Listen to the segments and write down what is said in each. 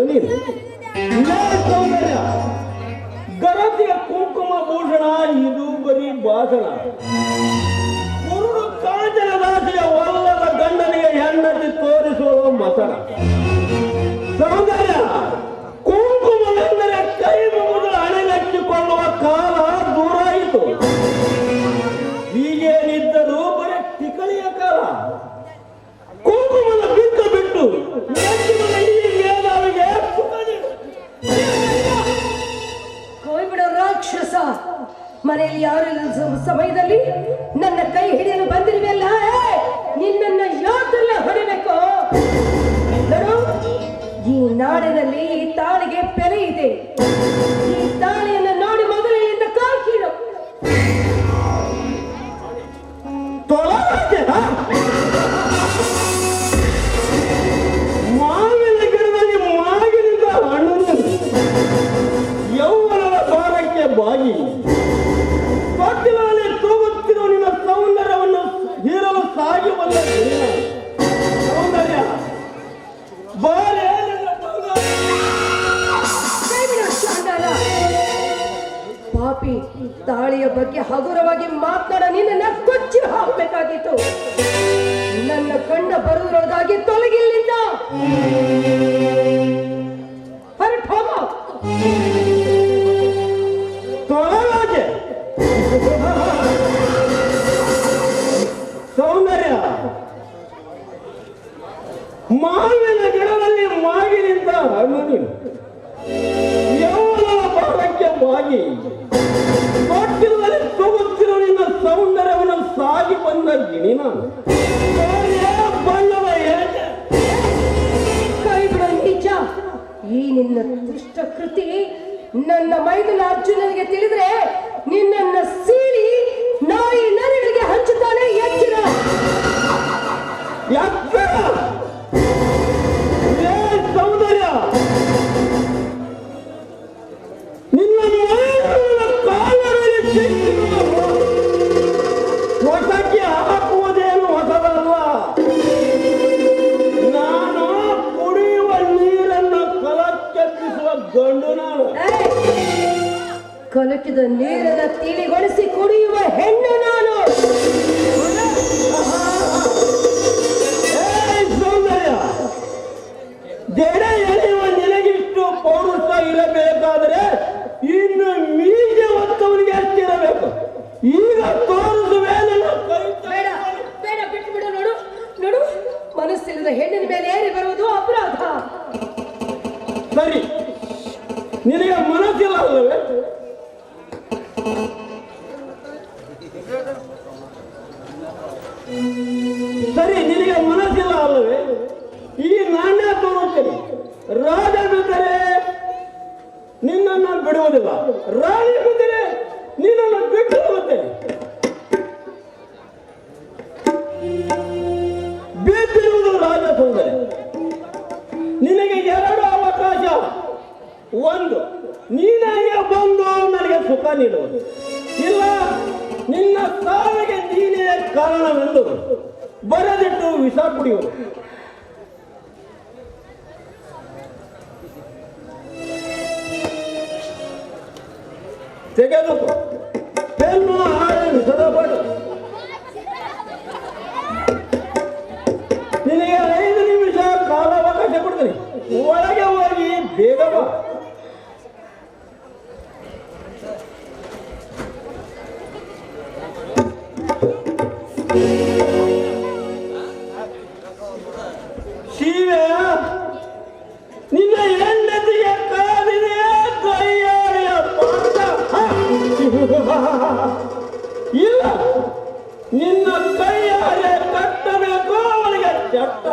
ನೀನು ಸೌಂದರ್ಯ ಗರತಿಯ ಕುಂಕುಮ ಭೂಷಣ ಇದು ಬರೀ ಭಾಷಣ. ಕುರುಡು ಕಾಂಚನ ದಾಸಿಯ ಒಲ್ಲದ ಗಂಡನಿಗೆ ಹೆಣ್ಣಲ್ಲಿ ತೋರಿಸುವ ಮಸಣ. ಸೌಂದರ್ಯ ಕುಂಕುಮವೆಂದರೆ ಕೈ ಮುಗಿದು ಅಣೆಗಚ್ಚಿಕೊಳ್ಳುವ ಕಾಲ ದೂರಾಯಿತು. ಹೀಗೇನಿದ್ದರೂ ಬರೀ ಟಿಕಳಿಯ ಕಾಲ. ಕುಂಕುಮದ ಬಿಟ್ಟು ಬಿಟ್ಟು ಹೋಯ್ಬಿಡ ರಾಕ್ಷಸ. ಮನೆಯಲ್ಲಿ ಯಾರಿಲ್ಲ ಸಮಯದಲ್ಲಿ ನನ್ನ ಕೈ ಹಿಡಿಯಲು ಬಂದಿರುವೆಲ್ಲ, ನಿನ್ನನ್ನು ಯಾವ್ದಲ್ಲ ಹೊಡಿಬೇಕು. ಈ ನಾಡಿನಲ್ಲಿ ಈ ತಾಳಿಗೆ ಬೆಲೆ ಇದೆ. ಈ ತಾಳಿಯನ್ನು ನೋಡಿ ಮೊದಲಿನಿಂದ ಕಾಕಿಡು. ಮಾವಿನ ಗಿಡದಲ್ಲಿ ಮಾಗಿನಿಂದ ಹಣ್ಣನ್ನು ಯೌವನದ ಭಾರಕ್ಕೆ ಬಾಗಿ ತೊಟ್ಟಿನಲ್ಲಿ ತೂಗುತ್ತಿರುವ ನಿನ್ನ ಸೌಂದರ್ಯವನ್ನು ಹೀರಲು ಸಾಗಿ ಬಂದ ಸೌಂದರ್ಯ ಬಾರೆ. ಪಾಪಿ, ತಾಳಿಯ ಬಗ್ಗೆ ಹಗುರವಾಗಿ ಮಾತನಾಡ ನಿನ್ನ ಕೊಚ್ಚಿ ಹಾಕಬೇಕಾಗಿತ್ತು. ನನ್ನ ಕಣ್ಣ ಬರುವುದಾಗಿ ತೊಲಗಿಲ್ಲಿಂದ ಹೊರಟು ಹೋಗೋ. ತೊಲಗಾಗೆ ಸೌಂದರ್ಯ ಮಾವಿನ ಗಿಡದಲ್ಲಿ ಮಾಗಿನಿಂದ ಹಣ್ಣು ನೀನು ಯೌವನದ ಭಾರಕ್ಕೆ ಬಾಗಿ ತೊಟ್ಟಿನಲ್ಲಿ ತೂಗುತ್ತಿರುವ ನಿನ್ನ ಸೌಂದರ್ಯವನ್ನು ಸಾಗಿ ಬಂದ ಗಿಣಿ ನಾನು. ಬಣ್ಣದ ಕೈ ಬಿಡ ನೀಚ. ಈ ನಿನ್ನ ದುಷ್ಟ ಕೃತಿ ನನ್ನ ಮೈದನ ಅರ್ಜುನನಿಗೆ ತಿಳಿದ್ರೆ ನಿನ್ನನ್ನ ಸೀಳಿ ನಾಯಿ ನರಿಗಳಿಗೆ ಹಂಚುತ್ತಾನೆ. ಎಚ್ಚರ ಸೌಂದರ್ಯ ನಿನ್ನ ಕಾಲರಲ್ಲಿ ಹೊಸಕ್ಕೆ ಹಾಕುವುದೇನು ಹೊಸದಲ್ಲ. ನಾನು ಕುಡಿಯುವ ನೀರನ್ನು ಕಲಕ್ಕೆತ್ತಿಸುವ ಗಂಡು ನಾನು. ಕಲಕಿದ ನೀರನ್ನು ತಿಳಿಗೊಳಿಸಿ ಕುಡಿಯುವ ಹೆಣ್ಣು ನಾನು. ಸೌಂದರ್ಯ ಜಡೆ ಎಳೆಯುವ ನಿನಗಿಷ್ಟು ಪೌರುಷ ಇರಬೇಕಾದರೆ ಇನ್ನು ಮೀಸೆ ಹೊತ್ತವನಿಗೆ ಎಷ್ಟಿರಬೇಕು. ಈಗ ತೋರಿಸುವೆ ನನ್ನ ಕೈ. ಬೇಡ ಬೇಡ, ಬಿಟ್ಟು ಬಿಡು. ನೋಡು ನೋಡು, ಮನಸ್ಸಿಲ್ಲದ ಹೆಣ್ಣಿನ ಮೇಲೆ ಏರಿ ಬರುವುದು ಅಪರಾಧ. ಸರಿ, ನಿನಗೆ ಮನಸ್ಸಿಲ್ಲ ಅಲ್ಲವೇ? ಸರಿ, ನಿನಗೆ ಮನಸ್ಸಿಲ್ಲ ಅಲ್ಲವೇ? ಈ ನಾಣ್ಯ ತೋರುತ್ತೇನೆ. ರಾಜ ಬಿದ್ದರೆ ನಿನ್ನನ್ನು ಬಿಡುವುದಿಲ್ಲ, ರಾಣಿ ಬಿದ್ದರೆ ನಿನ್ನನ್ನು ಬಿಟ್ಟು ಹೋಗುತ್ತೇನೆ. ಬಿದ್ದಿರುವುದು ರಾಜ ಸೌಂದರ್ಯ. ನಿನಗೆ ಎರಡು ಅವಕಾಶ. ಒಂದು, ನೀನಾಗೆ ಬಂದು ನನಗೆ ಸುಖ ನೀಡುವುದು. ಇಲ್ಲ, ನಿನ್ನ ಸಾವಿಗೆ ನೀನೇ ಕಾರಣವೆಂದು ಬರೆದಿಟ್ಟು ವಿಷ ಕುಡಿಯುವುದು. ತೆಗೆದುಕೋ ಪೆನ್ನು ಹಾಳೆ ವಿಷದ ಬಾಟು. ನಿನಗೆ 5 ನಿಮಿಷ ಕಾಲಾವಕಾಶ ಕೊಡ್ತೀನಿ. ಒಳಗೆ ಹೋಗಿ ಬೇಗ ಬಾ. ಶಿವೆ, ನಿನ್ನ ಹೆಂಡತಿಗೆ ಕಾದಿದೆ ಕೈಯಾರಿಯ ಪಾಠ. ಇಲ್ಲ, ನಿನ್ನ ಕೈಯಾರೆ ಕಟ್ಟಬೇಕು ಅವಳಿಗೆ ಚಟ್ಟ.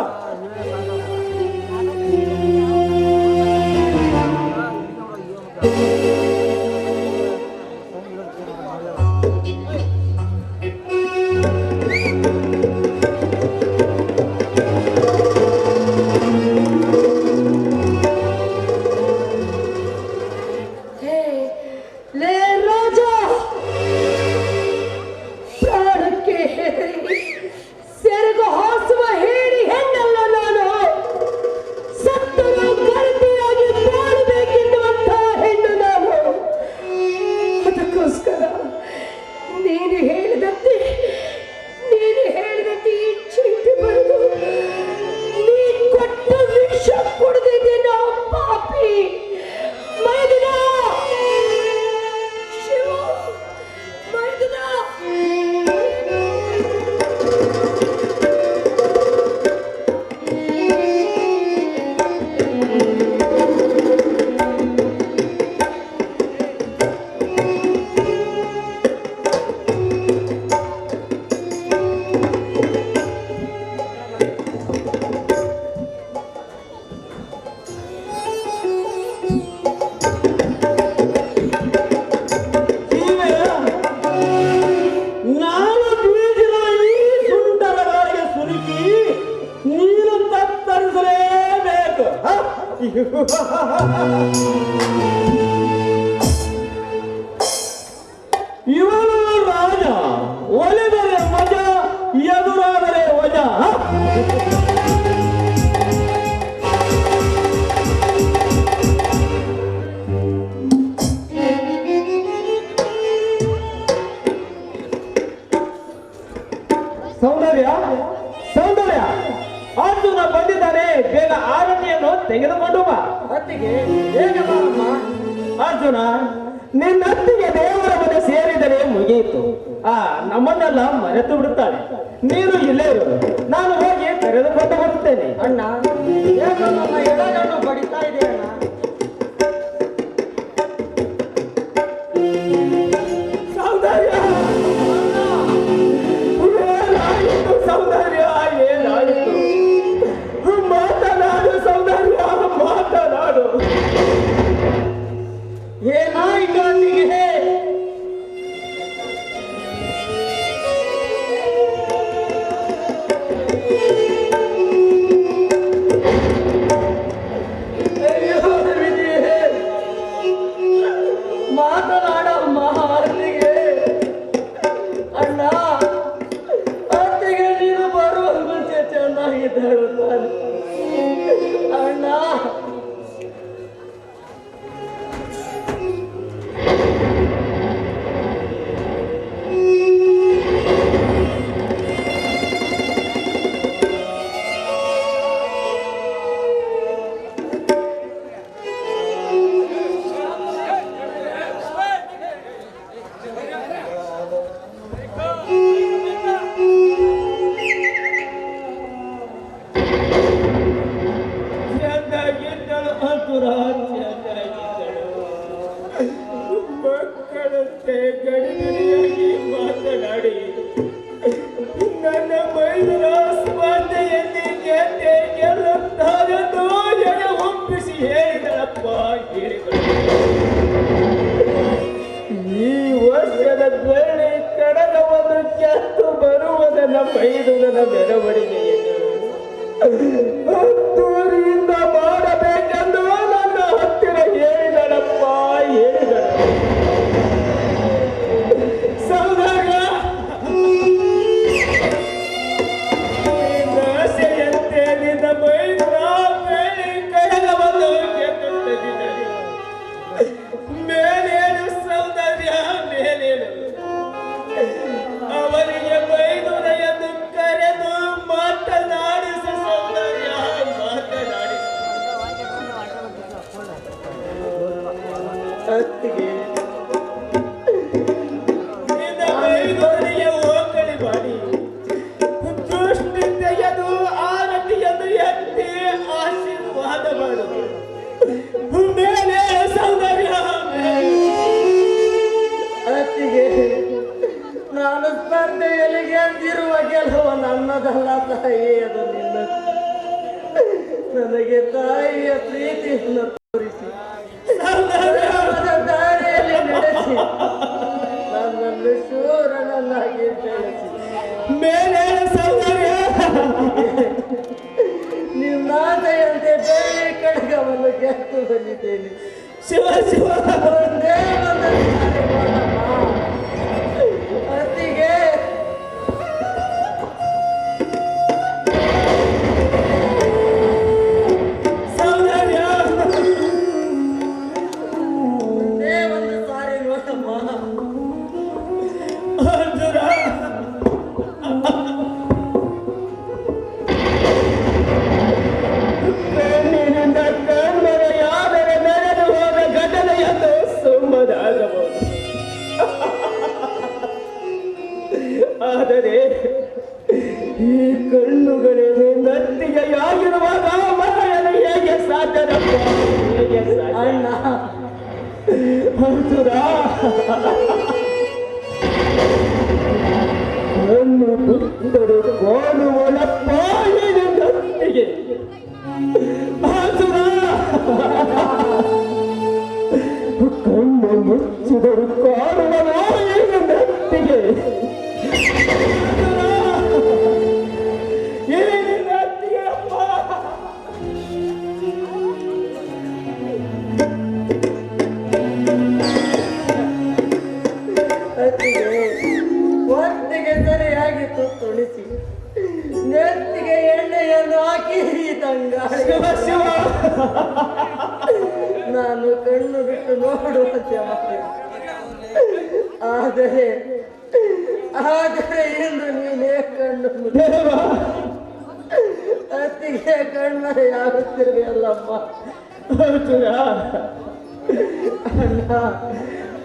ಸೆರಗು ಹಾಸುವ ಹೇಳಿ ಹೆಣ್ಣಲ್ಲ ಇವನು ರಾಜ, ಒಲಿದರೆ ಮಜ, ಎದುರಾದರೆ ವಜ. ಸೌಂದರ್ಯ, ಸೌಂದರ್ಯ, ಅರ್ಜುನ ಬಂದಿದ್ದಾನೆ, ಬೇಗ ಆರತಿಯನ್ನು ತೆಗೆದುಕೊಂಡು ಬಾ. ಅತ್ತಿಗೆ ಬೇಗ ಬಾರಮ್ಮ. ಅರ್ಜುನ, ನಿನ್ನತ್ತಿಗೆ ದೇವರ ಮನೆ ಸೇರಿದರೆ ಮುಗಿಯಿತು. ನಮ್ಮನ್ನೆಲ್ಲ ಮರೆತು ಬಿಡುತ್ತಾಳೆ. ನೀನು ಇಲ್ಲೇ ಇರು, ನಾನು ಹೋಗಿ ಕರೆದುಕೊಂಡು ಬರುತ್ತೇನೆ. ಅಣ್ಣ ಯಾಕೋ ನನ್ನ ಎಡಗಣ್ಣು ಬಡಿತಾ ಇದೆ ಅಣ್ಣ. ಸೌಂದರ್ಯ, ಏನಾಯಿತು ಸೌಂದರ್ಯ, ಏನಾಯಿತು? ಮಾತನಾಡು ಸೌಂದರ್ಯ, ಮಾತನಾಡು. ಏನಾಯ್ತು ಅತ್ತಿಗೆ? ಅಯ್ಯೋ ವಿಧಿಯೇ, ಮಾತನಾಡಮ್ಮ ಅತ್ತಿಗೆ. ಅಣ್ಣ ಅತ್ತಿಗೆ ನೀನು ಬರುವ ಮುಂಚೆ ಚೆನ್ನಾಗಿದ್ದಾಳು ತಾನೆ ಅಣ್ಣ. ಚೆಂದಾಗಿದ್ದಳು ಅಸುರ, ಚೆಂದಾಗಿದ್ದಳು. ಮಕ್ಕಳಂತೆ ಗಡಿಗಡಿಯಾಗಿ ಮಾತನಾಡಿ ನನ್ನ ಮೈದರ ಸ್ಪರ್ಧೆಯಲ್ಲಿ ಗೆದ್ದೆ ಗೆಲ್ಲುತ್ತಾರೆಂದು ಜನ ಒಪ್ಪಿಸಿ ಹೇಳಿದಳಪ್ಪ, ಹೇಳಿದಳು. ಈ ವರ್ಷದ ಬೆಳ್ಳಿ ಕಡಗವನ್ನು ಕೆತ್ತು ಬರುವುದನ್ನ ಮೈದುನನ ಮೆರವಣಿಗೆಯನ್ನು ಹತ್ತೂರಿಯಿಂದ ಮಾಡಬೇಕೆಂದು ನನ್ನ ಹತ್ತಿರ ಹೇಳಿದಳಪ್ಪ, ಹೇಳಿದಳು. ಸೌದಾಗ ಆಸೆಯಂತೆ ನಿನ್ನ ಮೈದುನ ಬೆಳ್ಳಿ ಕಡಗವನ್ನು ಕೆತ್ತು ತಂದಿದ್ದಳು. ಮೇಲೇನು ಸೌಂದರ್ಯ, ಮೇಲೇನು. ಅವರಿಗೆ ಮೈದುನ ಎಂದು ಕರೆದು ಮಾತನಾಡಿಸು ಸೌಂದರ್ಯ, ಮಾತನಾಡಿಸು. ಅತ್ತಿಗೆ ನಿನ್ನ ಮೈದುನಿಗೆ ಓಕಳಿ ಮಾಡಿ ದೃಷ್ಟಿ ತೆಗೆದು ಆರತಿಯನ್ನು ಎತ್ತಿ ಆಶೀರ್ವಾದ ಮಾಡುದು. ಮೇಲೆ ಸೌಂದರ್ಯ, ಅತ್ತಿಗೆ ನಾನು ಸ್ಪರ್ಧೆಯಲ್ಲಿ ಗೆದ್ದಿರುವ ಗೆಲುವು ನನ್ನದಲ್ಲ ತಾಯಿ, ಅದು ನಿನ್ನ. ನನಗೆ ತಾಯಿಯ ಪ್ರೀತಿಯನ್ನು ತೋರಿಸಿ ಧರ್ಮದ ದಾರಿಯಲ್ಲಿ ನಡೆಸಿ ನನ್ನನ್ನು ಶೂರನನ್ನಾಗಿ ಬೆಳೆಸಿ ಮೇಲೆ ಸೌಂದರ್ಯ. ನಿನ್ನಾದೆಯಂತೆ ಬೆಳ್ಳಿ ಕಡಗವನ್ನು ಗೆದ್ದು ಬಂದಿದ್ದೇನೆ. ಶಿವ ಶಿವ, ಒಂದೇ ಒಂದು ಸಾರಿ ನೋಡಮ್ಮ. ಅತ್ತಿಗೆ ಸೌಂದರ್ಯ, ಒಂದೇ ಒಂದು ಸಾರಿ ನೋಡಮ್ಮ. ಅರ್ಜುನ, ಕಣ್ಣಿನಿಂದ ಕಣ್ಮರೆಯಾದರೆ ನಡೆದು ಹೋದ ಘಟನೆಯನ್ನು ಸುಮ್ಮನಾಗಬಹುದು. ಆದರೆ ಈ ಕಣ್ಣುಗಳೇ ನತ್ತಿಗೆಯಾಗಿರುವಾಗ ಮರೆಯಲು ಹೇಗೆ ಸಾಧ್ಯದಪ್ಪ, ಹೇಗೆ ಸಾಧ್ಯ? ಅಣ್ಣ ಅರ್ಜುನ, ಕಣ್ಣು ಬಿಟ್ಟರು ಕಾಣುವಳಪ್ಪ ಈ ನತ್ತಿಗೆ. ಅರ್ಜುನ, ಕಣ್ಣು ಮುಚ್ಚಿದರು ಕಾಣುವಳೋ ಈ ನತ್ತಿಗೆ. ನಾನು ಕಣ್ಣು ಬಿಟ್ಟು ನೋಡುವ ಚಾಮಕ್ಕೆ. ಆದರೆ ಆದರೆ ಇಂದು ನೀನೇ ಕಣ್ಣು ದೇವ ಅತ್ತಿಗೆ ಕಣ್ಮರೆಯಾಗುತ್ತಿರಲಿಲ್ಲಮ್ಮ. ಅರ್ಜುನ ಅಣ್ಣ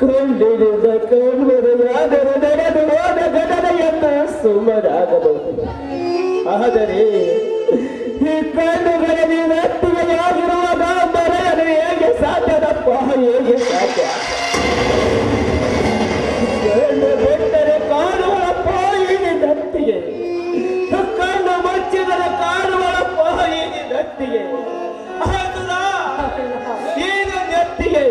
ಕೊಂಡಿಡಿದ ಕಣ್ಮರೆಯಾದರೆ ನಡೆದು ಹೋದ ಘಟನೆಯನ್ನು ಸುಮ್ಮನಾಗಬಹುದು. ಆದರೆ ಈ ಕಣ್ಣುಗಳಲ್ಲಿ ನತ್ತಿಗೆಯಾಗಿರುವಾಗ ಮರೆಯಲು ಹೇಗೆ ಸಾಧ್ಯದಪ್ಪ, ಹೇಗೆ ಸಾಧ್ಯ? ಕಣ್ಣು ಬಿಟ್ಟರೆ ಕಾಣುವಳಪ್ಪ ಈ ನತ್ತಿಗೆ, ಕಣ್ಣು ಮುಚ್ಚಿದರೆ ಕಾಣುವಳಪ್ಪ ಈ ನತ್ತಿಗೆ. ಅರ್ಜುನ ಈಗ ನತ್ತಿಗೆ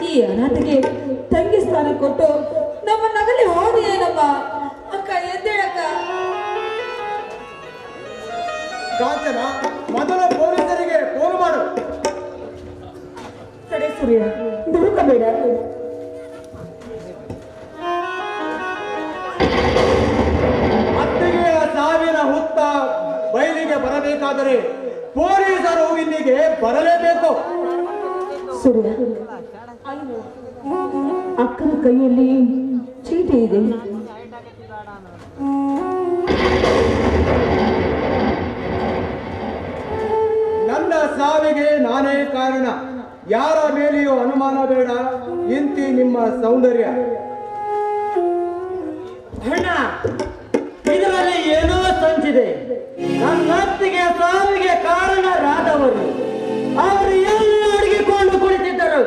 ಈ ಅನಾಥಗೆ ತಂಗಿ ಸ್ಥಾನ ಕೊಟ್ಟು ನಮ್ಮ ನಗಲಿ ಹೋಗಿ ಏನಮ್ಮ. ಅಕ್ಕ ಎದ್ದೇಳಕ್ಕ. ಕಾಂಚನ, ಮೊದಲ ಪೊಲೀಸರಿಗೆ ಫೋನ್ ಮಾಡು. ತಡೆ ಸೂರ್ಯ, ದುಡುಕಬೇಡ. ಅತ್ತಿಗೆಯ ಸಾವಿನ ಹುತ್ತ ಬಯಲಿಗೆ ಬರಬೇಕಾದರೆ ಪೊಲೀಸರು ಇಲ್ಲಿಗೆ ಬರಲೇಬೇಕು. ಸೂರ್ಯ, ಅಕ್ಕನ ಕೈಯಲ್ಲಿ ಚೀಟಿ ಇದೆ. ನನ್ನ ಸಾವಿಗೆ ನಾನೇ ಕಾರಣ, ಯಾರ ಮೇಲೆಯೂ ಅನುಮಾನ ಬೇಡ. ಇಂತಿ ನಿಮ್ಮ ಸೌಂದರ್ಯ. ಅಣ್ಣ, ಇದರಲ್ಲಿ ಏನೋ ಸಂಚಿದೆ. ನನ್ನ ಅತ್ತಿಗೆ ಸಾವಿಗೆ ಕಾರಣರಾದವರು ಅವರು ಎಲ್ಲ ಅಡಗಿಕೊಂಡು ಕುಳಿತಿದ್ದರು.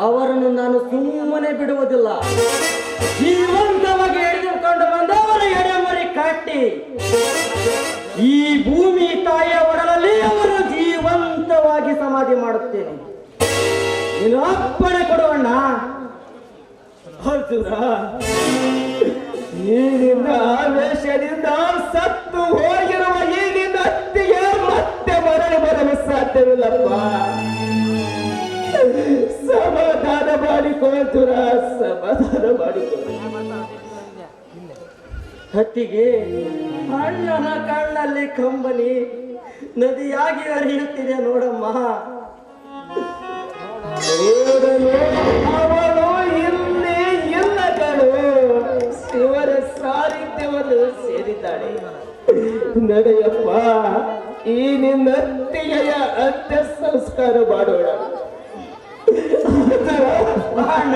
ಅವರನ್ನು ನಾನು ಸುಮ್ಮನೆ ಬಿಡುವುದಿಲ್ಲ. ಜೀವಂತವಾಗಿ ಹಿಡಿದುಕೊಂಡು ಬಂದವರ ಎಡೆಮರಿ ಕಟ್ಟಿ ಈ ಭೂಮಿ ತಾಯಿಯ ಒಡಲಲ್ಲಿ ಅವರು ಜೀವಂತವಾಗಿ ಸಮಾಧಿ ಮಾಡುತ್ತೇನೆ. ನೀನು ಅಪ್ಪಣೆ ಕೊಡುವಣ್ಣ. ಅರ್ಜುನ, ಈಗಿನ ಆವೇಶದಿಂದ ಸತ್ತು ಹೋಗಿರುವ ಈಗಿನ ಅತ್ತಿಗೆ ಮತ್ತೆ ಬರಲು ಸಾಧ್ಯವಿಲ್ಲಪ್ಪ. ಸಮಾಧಾನ ಮಾಡಿಕೋ ಅರ್ಜುನ, ಸಮಾಧಾನ ಮಾಡಿಕೋ. ಹತ್ತಿಗೆ ಅಣ್ಣನ ಕಣ್ಣಲ್ಲಿ ಕಂಬನಿ ನದಿಯಾಗಿ ಹರಿಯುತ್ತಿದೆ ನೋಡಮ್ಮ. ನೋಡಲು ಅವಳು ಇಲ್ಲಿ ಇಲ್ಲ ಕಣು, ಶಿವರ ಸಾನ್ನಿಧ್ಯವನ್ನು ಸೇರಿದ್ದಾಳೆ. ನಡೆಯಪ್ಪ, ಈ ನಿನ್ನ ಅತ್ತಿಗೆಯ ಅಂತ್ಯ ಸಂಸ್ಕಾರ ಮಾಡೋಣ. ಅಣ್ಣ,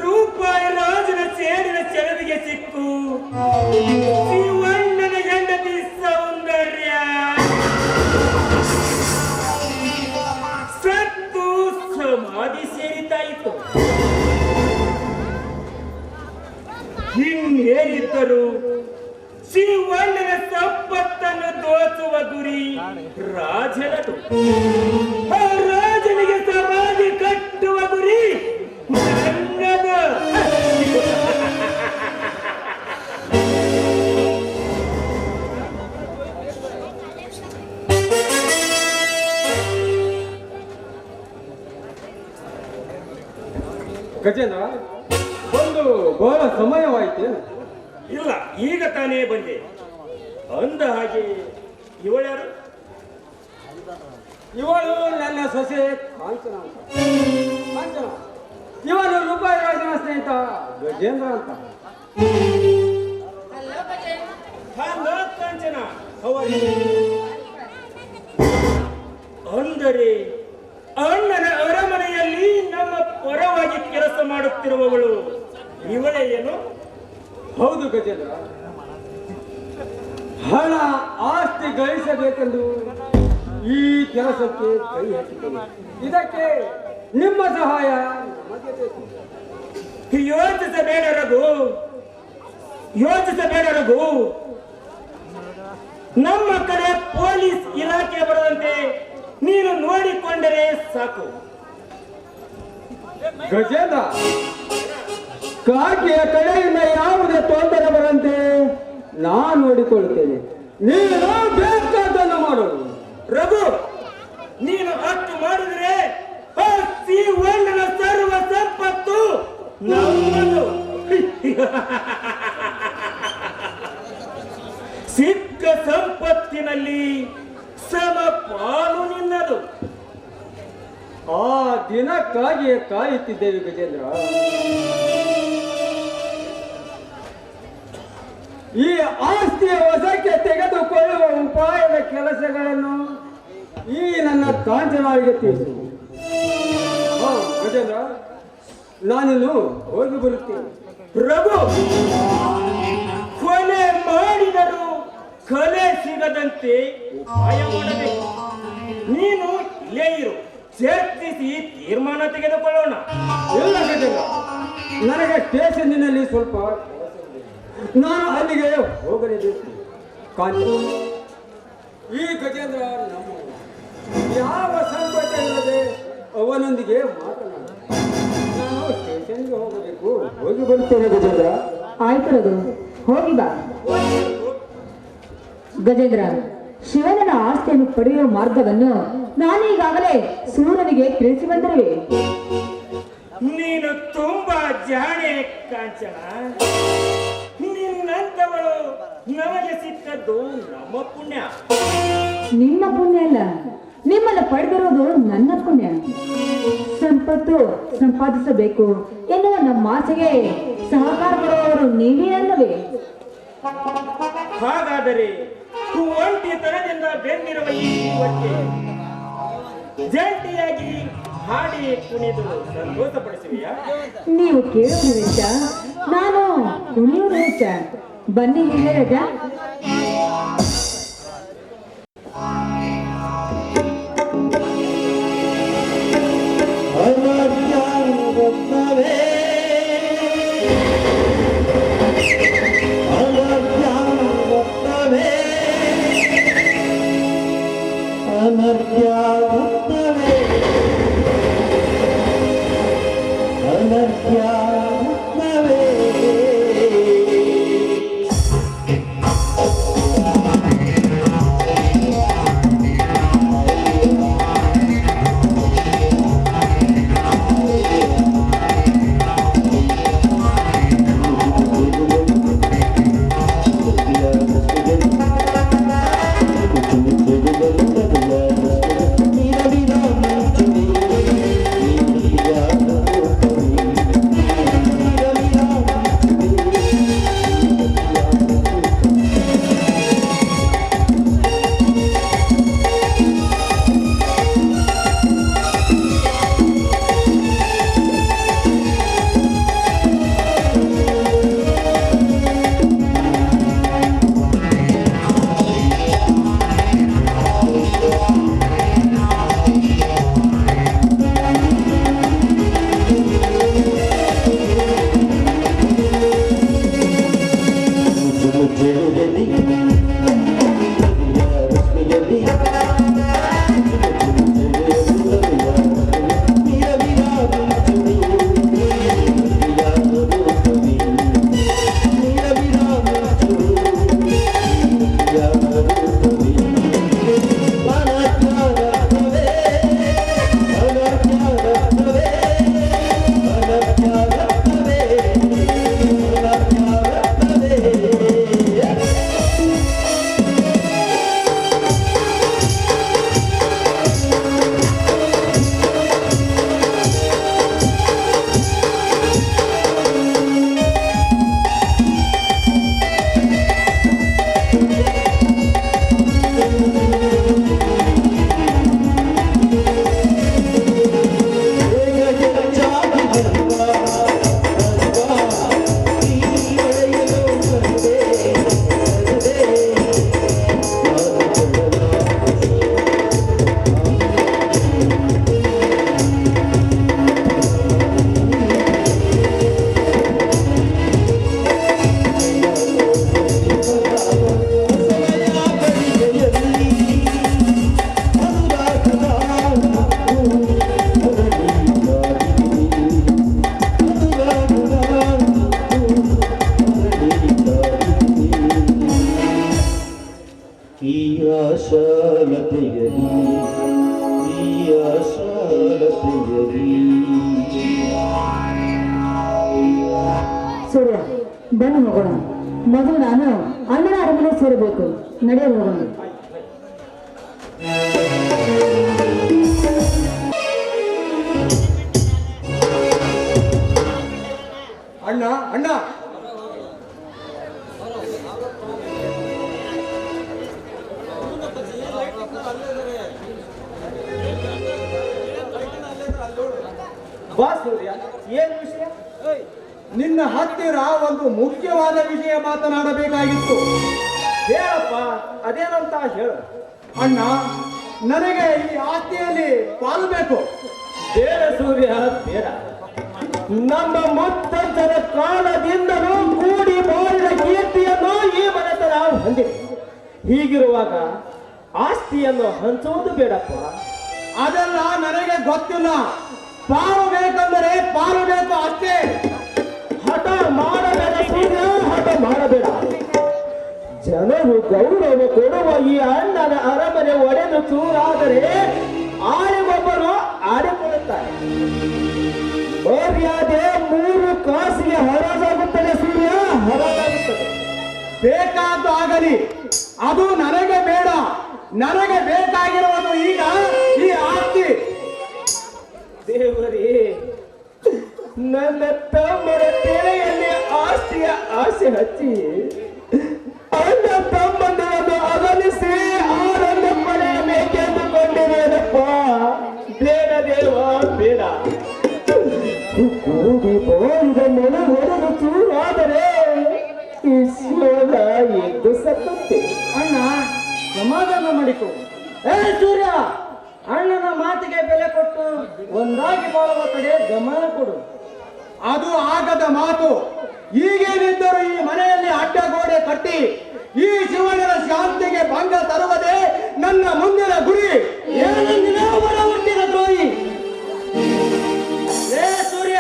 ರೂಪಾಯಿ ರಾಜನ ಸೇಡಿನ ಚೆಲುವಿಗೆ ಸಿಕ್ಕು ಶಿವಣ್ಣನ ಹೆಂಡತಿ ಸೌಂದರ್ಯ ಸತ್ತು ಸಮಾಧಿ ಸೇರಿತಾಯಿತು. ಇನ್ನೇನಿದ್ದರು ಶಿವಣ್ಣನ ಸಂಪತ್ತನ್ನು ದೋಚುವ ಗುರಿ ರಾಜನದು. ಆ ರಾಜನಿಗೆ ಸಮಾಧಿ ಕಟ್ಟುವ ಗುರಿ ನನ್ನದು. ಗಜೇಂದ್ರ, ಒಂದು ಬಹಳ ಸಮಯವಾಯಿತು. ಇಲ್ಲ, ಈಗ ತಾನೇ ಬಂದೆ. ಅಂದ ಹಾಗೆ ಇವಳ್ಯಾರು? ಇವಳು ನನ್ನ ಸೊಸೆ ಕಾಂಚನ ಅಂತ. ಕಾಂಚನ, ಇವನು ರೂಪಾಯಿ ರಾಜನ ಸ್ನೇಹಿತ ಗಜೇಂದ್ರ ಅಂತ. ಹಲೋ ಗಜೇಂದ್ರ. ಅವರಿಗೆ ಅಂದರೆ ಅಣ್ಣನ ಅರಮನೆಯಲ್ಲಿ ನಮ್ಮ ಪರವಾಗಿ ಕೆಲಸ ಮಾಡುತ್ತಿರುವವಳು ಇವಳೇ ಏನು? ಹೌದು ಗಜೇಂದ್ರ, ಹಣ ಆಸ್ತಿ ಗಳಿಸಬೇಕೆಂದು ಈ ಕೆಲಸಕ್ಕೆ ಕೈ ಹಾಕಿದ್ದೇನೆ. ಇದಕ್ಕೆ ನಿಮ್ಮ ಸಹಾಯ ನಮಗೆ ಬೇಕು. ಯೋಚಿಸಬೇಡ ರಘು, ಯೋಚಿಸಬೇಡ ರಘು. ನಮ್ಮ ಕಡೆ ಪೊಲೀಸ್ ಇಲಾಖೆ ಬರದಂತೆ ನೀನು ನೋಡಿಕೊಂಡರೆ ಸಾಕು. ಗಜೇಂದ್ರ, ಕಾಕಿಯ ಕಡೆಯಿಂದ ಯಾವುದೇ ತೊಂದರೆ ಬರಂತೆ ನಾನು ನೋಡಿಕೊಳ್ಳುತ್ತೇನೆ. ನೀನು ಬೇಕಾದನ್ನು ಮಾಡೋದು. ರಘು, ನೀನು ಅಷ್ಟು ಮಾಡಿದರೆ ಆ ಶ್ರೀವಣ್ಣನ ಸರ್ವ ಸಂಪತ್ತು ನಮ್ಮದು. ಸಿಕ್ಕ ಸಂಪತ್ತಿನಲ್ಲಿ ಸಮ ಪಾಲು ನಿನ್ನದು. ಆ ದಿನಕ್ಕಾಗಿಯೇ ಕಾಯುತ್ತಿದ್ದೇವೆ ಗಜೇಂದ್ರ. ಈ ಆಸ್ತಿಯ ವಶಕ್ಕೆ ತೆಗೆದುಕೊಳ್ಳುವ ಉಪಾಯದ ಕೆಲಸಗಳನ್ನು ಈ ನನ್ನ ಕಾಂಚನಾಳಿಗೆ ತಿಳಿಸು. ಗಜೇಂದ್ರ, ನಾನಿನ್ನು ಹೋಗಿ ಬರುತ್ತೇನೆ. ರಘು, ಕೊಲೆ ಮಾಡಿದರೂ ಕಲೆ ಸಿಗದಂತೆ ಉಪಾಯ ಮಾಡಬೇಕು. ನೀನು ಇಲ್ಲೇ ಇರು, ಚರ್ಚಿಸಿ ತೀರ್ಮಾನ ತೆಗೆದುಕೊಳ್ಳೋಣ. ಇಲ್ಲ ಗಜೇಂದ್ರ, ನನಗೆ ಸ್ಟೇಷನ್ನಿನಲ್ಲಿ ಸ್ವಲ್ಪ ನಾನು ಅಲ್ಲಿಗೆ ಹೋಗಲೇಬೇಕು. ಕಾಂಚ, ಈ ಗಜೇಂದ್ರ ನಮ್ಮ ಯಾವ ಸಂಕೋಚ ಇಲ್ಲದೆ ಅವನೊಂದಿಗೆ ಮಾತನಾಡ. ನಾನು ಸ್ಟೇಷನ್ಗೆ ಹೋಗಬೇಕು, ಹೋಗಿ ಬರುತ್ತೇನೆ ಗಜೇಂದ್ರ. ಆಯ್ತು ರಘು, ಹೋಗಿ ಬಾ. ಗಜೇಂದ್ರ, ಶಿವನ ಆಸ್ತಿಯನ್ನು ಪಡೆಯುವ ಮಾರ್ಗವನ್ನು ನಾನೀಗಾಗಲೇ ಸೂರ್ಯನಿಗೆ ತಿಳಿಸಿ ಬಂದಿರುವೆ. ನೀನು ತುಂಬಾ ಜಾಣೆ ಕಾಂಚನ. ನಿನ್ನಂತವಳು ನಮಗೆ ಸಿಕ್ಕದ್ದು ನಮ್ಮ ಪುಣ್ಯ. ನಿಮ್ಮ ಪುಣ್ಯ ಅಲ್ಲ, ನಿಮ್ಮನ್ನು ಪಡೆದಿರುವುದು ನನ್ನ ಪುಣ್ಯ. ಸಂಪತ್ತು ಸಂಪಾದಿಸಬೇಕು ಎನ್ನುವ ನಮ್ಮ ಆಸೆಗೆ ಸಹಕಾರ ಕೊಡುವವರು ನೀವೇ ಅಲ್ಲವೇ? ಹಾಗಾದರೆ ಒಂಟಿತನದಿಂದ ಬೆಂದಿರುವ ಈ ಜೀವಕ್ಕೆ ಜಂಟಿಯಾಗಿ ಹಾಡಿ ಕುಣಿದು ಸಂತೋಷಪಡಿಸುವಿಯಾ? ನೀವು ಕೇಳುವುದು ವೆಚ್ಚ, ನಾನು ಕುಣಿಯುವುದು ವೆಚ್ಚ. ಬನ್ನಿ ಹೇಳಿ ರಜಾ. ಈ ಆಶಾಲತೆಯಲಿ ಈ ಆಶಾಲತೆಯಲಿ ಸೂರ್ಯ ಬನ್ನಿ ಹೋಗೋಣ. ಮೊದಲು ನಾನು ಅಣ್ಣನ ಅರಮನೆ ಸೇರಬೇಕು. ನಡೆಯ ಹೋಗೋಣ. ಅಣ್ಣ ಅಣ್ಣ ಬಾ ಸೂರ್ಯ, ಏನು ವಿಷಯ? ನಿನ್ನ ಹತ್ತಿರ ಒಂದು ಮುಖ್ಯವಾದ ವಿಷಯ ಮಾತನಾಡಬೇಕಾಗಿತ್ತು. ಹೇಳಪ್ಪ, ಅದೇನಂತ ಹೇಳು. ಅಣ್ಣ, ನನಗೆ ಈ ಆಸ್ತಿಯಲ್ಲಿ ಪಾಲು ಬೇಕು. ಬೇಡ ಸೂರ್ಯ, ಬೇಡ. ನಮ್ಮ ಮುತ್ತಜ್ಜರ ಕಾಲದಿಂದಲೂ ಕೂಡಿ ಮಾಡಿದ ಕೀರ್ತಿಯನ್ನು ಈ ಮನೆತನ ಹೊಂದಿದೆ. ಹೀಗಿರುವಾಗ ಆಸ್ತಿಯನ್ನು ಹಂಚುವುದು ಬೇಡಪ್ಪ. ಅದೆಲ್ಲ ನನಗೆ ಗೊತ್ತಿಲ್ಲ. ಪಾಲು ಬೇಕೆಂದರೆ ಪಾಲು ಬೇಕು ಅಷ್ಟೇ. ಹಠ ಮಾಡಬೇಡ ಸೂರ್ಯ, ಹಠ ಮಾಡಬೇಡ. ಜನರು ಗೌರವ ಕೊಡುವ ಈ ಅಣ್ಣನ ಅರಮನೆ ಒಡೆದು ಚೂರಾದರೆ ಆಳಿಗೊಬ್ಬರು ಆಡಿಕೊಳ್ಳುತ್ತಾರೆ. ಮರ್ಯಾದೆ 3 ಕಾಸಿಗೆ ಹರಾಜಾಗುತ್ತದೆ ಸೂರ್ಯ, ಹರಾಜಾಗುತ್ತದೆ. ಬೇಕಾದ್ದು ಆಗಲಿ, ಅದು ನನಗೆ ಬೇಡ. ನನಗೆ ಬೇಕಾಗಿರುವುದು ಈಗ ಈ ಆಸ್ತಿ. ದೇವರೇ, ನನ್ನ ತಮ್ಮರ ತೆರೆಯಲ್ಲಿ ಆಸ್ತಿಯ ಆಸೆ ಹಚ್ಚಿ ಅಣ್ಣ ತಮ್ಮಂದಿರನ್ನು ಅಗಲಿಸಿ ಆನಂದ ಪಡೆಯಬೇಕೆಂದುಕೊಂಡಿರೇನಪ್ಪ. ಬೇಡ ದೇವ, ಬೇಡ. ಕೂಡಿ ಬೋಳಿದ ಮನೆ ಹೊಡೆದು ಚೂರಾದರೆ ಈ ಶಿವನ ಎದ್ದು ಸತ್ತುತ್ತೆ. ಅಣ್ಣ, ಸಮಾಧಾನ ಮಾಡಿಕೊ. ಸೂರ್ಯ, ಅಣ್ಣನ ಮಾತಿಗೆ ಬೆಲೆ ಕೊಟ್ಟು ಒಂದಾಗಿ ಬಾಳುವ ಕಡೆ ಗಮನ ಕೊಡು. ಅದು ಆಗದ ಮಾತು. ಈಗೇನಿದ್ದರೂ ಈ ಮನೆಯಲ್ಲಿ ಅಡ್ಡಗೋಡೆ ಕಟ್ಟಿ ಈ ಶಿವಣ್ಣನ ಶಾಂತಿಗೆ ಭಂಗ ತರುವುದೇ ನನ್ನ ಮುಂದಿನ ಗುರಿ. ಹೊರ ಹುಟ್ಟಿದ ದ್ರೋಹಿ. ಸೂರ್ಯ,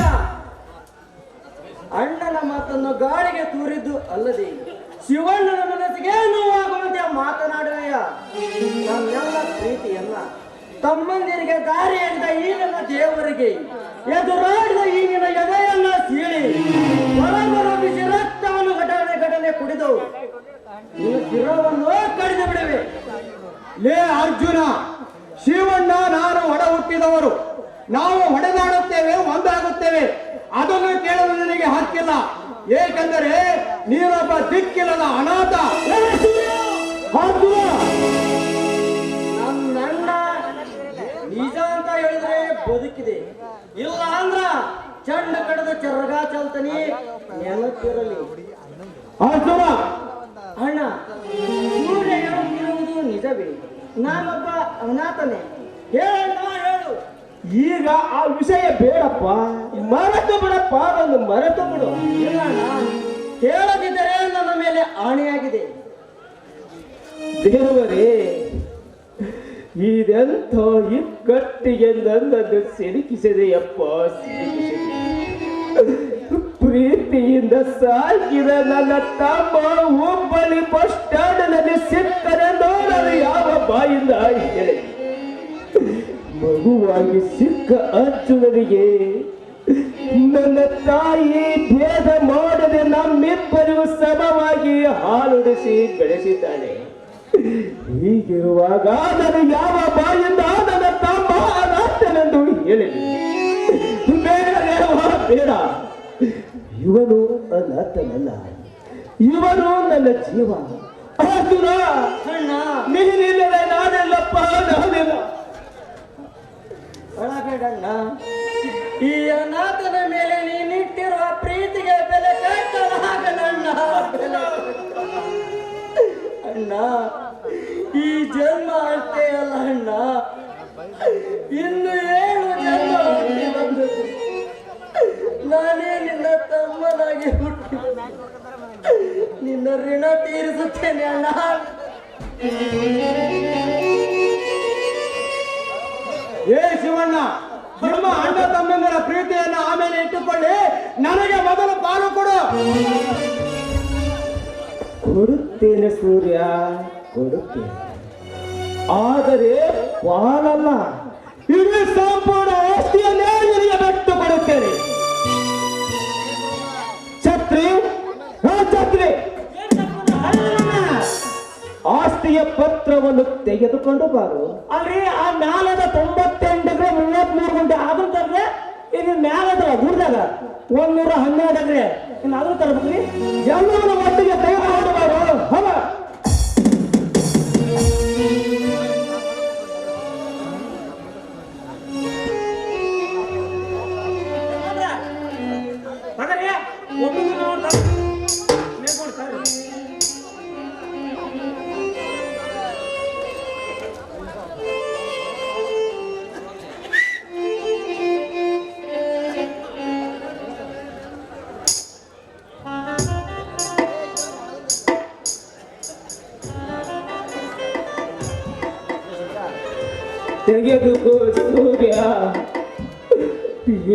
ಅಣ್ಣನ ಮಾತನ್ನು ಗಾಳಿಗೆ ತೂರಿದ್ದು ಅಲ್ಲದೆ ಶಿವಣ್ಣನ ಮನಸ್ಸಿಗೆ ನೋವಾಗುವಂತೆ ಮಾತನಾಡುವೆಯ. ನನ್ನೆಲ್ಲ ಪ್ರೀತಿಯನ್ನ ತಮ್ಮಂದಿರಿಗೆ ದಾರಿ ಹಿಡಿದ ಈ ನನ್ನ ದೇವರಿಗೆ ಎದುರಾಡಿದ ಈ ನಿನ್ನ ಎದೆಯನ್ನ ಸೀಳಿ ಹೊರಬರು ಬಿಸಿ ರಕ್ತವನ್ನು ಘಟನೆ ಕುಡಿದು ನಿನ್ನ ಶಿರವನ್ನು ಕಡಿದು ಬಿಡುವೆ. ಲೇ ಅರ್ಜುನ, ಶಿವಣ್ಣ ನಾನು ಒಡ ಹುಟ್ಟಿದವರು. ನಾವು ಹೊಡೆದಾಡುತ್ತೇವೆ, ಒಂದಾಗುತ್ತೇವೆ. ಅದನ್ನು ಕೇಳಲು ನಿನಗೆ ಹಕ್ಕಿಲ್ಲ. ಏಕೆಂದರೆ ನೀನೊಬ್ಬ ದಿಕ್ಕಿಲ್ಲದ ಅನಾಥ. ನನ್ನ ನಿಜ ಅಂತ ಹೇಳಿದ್ರೆ ಬದುಕಿದೆ, ಇಲ್ಲ ಅಂದ್ರ ಚಂಡ ಕಡದ ಚರ್ಗ ಚಲ್ತನಿ ನೆನಪಿರಲಿ. ಅಣ್ಣ, ಸೂರ್ಯ ಹೇಳುತ್ತಿರುವುದು ನಿಜವೇ. ನಾನೊಬ್ಬ ಅನಾಥನೇ. ಹೇಳು. ಈಗ ಆ ವಿಷಯ ಬೇಡಪ್ಪ, ಮರೆತು ಬಿಡಪ್ಪ. ಅದನ್ನು ಮರೆತು ಬಿಡು. ಇಲ್ಲ ಅಣ್ಣ, ಹೇಳದಿದ್ದರೆ ನನ್ನ ಮೇಲೆ ಆಣೆಯಾಗಿದೆ. ದೇವರೇ, ಇದೆಂಥ ಇಕ್ಕಟ್ಟಿಗೆ ನನ್ನನ್ನು ಸಿಲುಕಿಸಿದೆಯಪ್ಪ, ಸಿಲುಕಿಸಿದೆ. ಪ್ರೀತಿಯಿಂದ ಸಾಕಿದ ನನ್ನ ತಮ್ಮ ಹುಬ್ಬಳ್ಳಿ ಬಸ್ ಸ್ಟ್ಯಾಂಡ್ನಲ್ಲಿ ಸಿಕ್ಕರೆ ನೋಡಲು ಯಾವ ಬಾಯಿಂದ ಹೇಳಿ. ಮಗುವಾಗಿ ಸಿಕ್ಕ ಅರ್ಜುನನಿಗೆ ನನ್ನ ತಾಯಿ ಭೇದ ಮಾಡದೆ ನಮ್ಮಿಬ್ಬರಿಗೂ ಸಮವಾಗಿ ಹಾಲುಡಿಸಿ ಬೆಳೆಸಿದ್ದಾಳೆ. ಹೀಗಿರುವಾಗ ನಾನು ಯಾವ ಬಾಯಿಂದ ನನ್ನ ತಮ್ಮ ಅನಾಥನೆಂದು ಹೇಳಿದೆ? ಬೇಡ ದೇವ, ಬೇಡ. ಇವನು ಅನಾಥನಲ್ಲ, ಇವನು ನನ್ನ ಜೀವ. ಅರ್ಜುನ, ನೀನಿಲ್ಲದೆ ನಾನೆಲ್ಲಪ್ಪ, ನಾನಿಲ್ಲ. ಬೇಡಣ್ಣ, ಈ ಅನಾಥನ ಮೇಲೆ ನೀನಿಟ್ಟಿರುವ ಪ್ರೀತಿಗೆ ಬೆಲೆ ಕಟ್ಟಲಾಗಣ್ಣ. ಅಣ್ಣ, ಈ ಜನ್ಮ ಅಷ್ಟೇ ಅಲ್ಲ ಅಣ್ಣ, ಇನ್ನು 7 ಜನ್ಮ ಬಂದದ್ದು. ನಾನೇ ನಿನ್ನ ತಮ್ಮನಾಗಿ ಹುಟ್ಟಿ ನಿನ್ನ ಋಣ ತೀರಿಸುತ್ತೇನೆ ಅಣ್ಣ. ಏ ಶಿವಣ್ಣ, ನಿಮ್ಮ ಅಣ್ಣ ತಮ್ಮಂದಿರ ಪ್ರೀತಿಯನ್ನು ಆಮೇಲೆ ಇಟ್ಟುಕೊಳ್ಳಿ. ನನಗೆ ಮೊದಲು ಪಾಲು ಕೊಡು. ಕೊಡುತ್ತೇನೆ ಸೂರ್ಯ, ಕೊಡುತ್ತೇನೆ. ಆದರೆ ಪಾಲಲ್ಲ, ಇಡೀ ಸಂಪೂರ್ಣ ಆಸ್ತಿಯನ್ನೇ ನಿನಗೆ ಬಿಟ್ಟು ಕೊಡುತ್ತೇನೆ. ಛತ್ರಿ, ಛತ್ರಿ, ಆಸ್ತಿಯ ಪತ್ರವನ್ನು ತೆಗೆದುಕೊಂಡು ಬಾರು. ಅಲ್ರಿ ಆ ಮ್ಯಾಲದ 98 ಎಕರೆ 33 ಗುಂಟೆ ಆದ್ರೂ ತರ್ರೆ, ಇನ್ನು ಮ್ಯಾಲದ ಗುಡ್ದಾಗ 112 ಎಕರೆ ಇನ್ನು ಆದ್ರೂ ತರ್ಬೇಕ್ರಿ. ಎಲ್ಲವನ್ನ ಒಟ್ಟಿಗೆ ತೆಗೆದುಕೊಂಡು ಬಾರು. ಹಮ ಹಾಗಾದ್ರೆ ಒಬ್ಬರು ತೆಗೆದುಕೋ ಸೂರ್ಯ.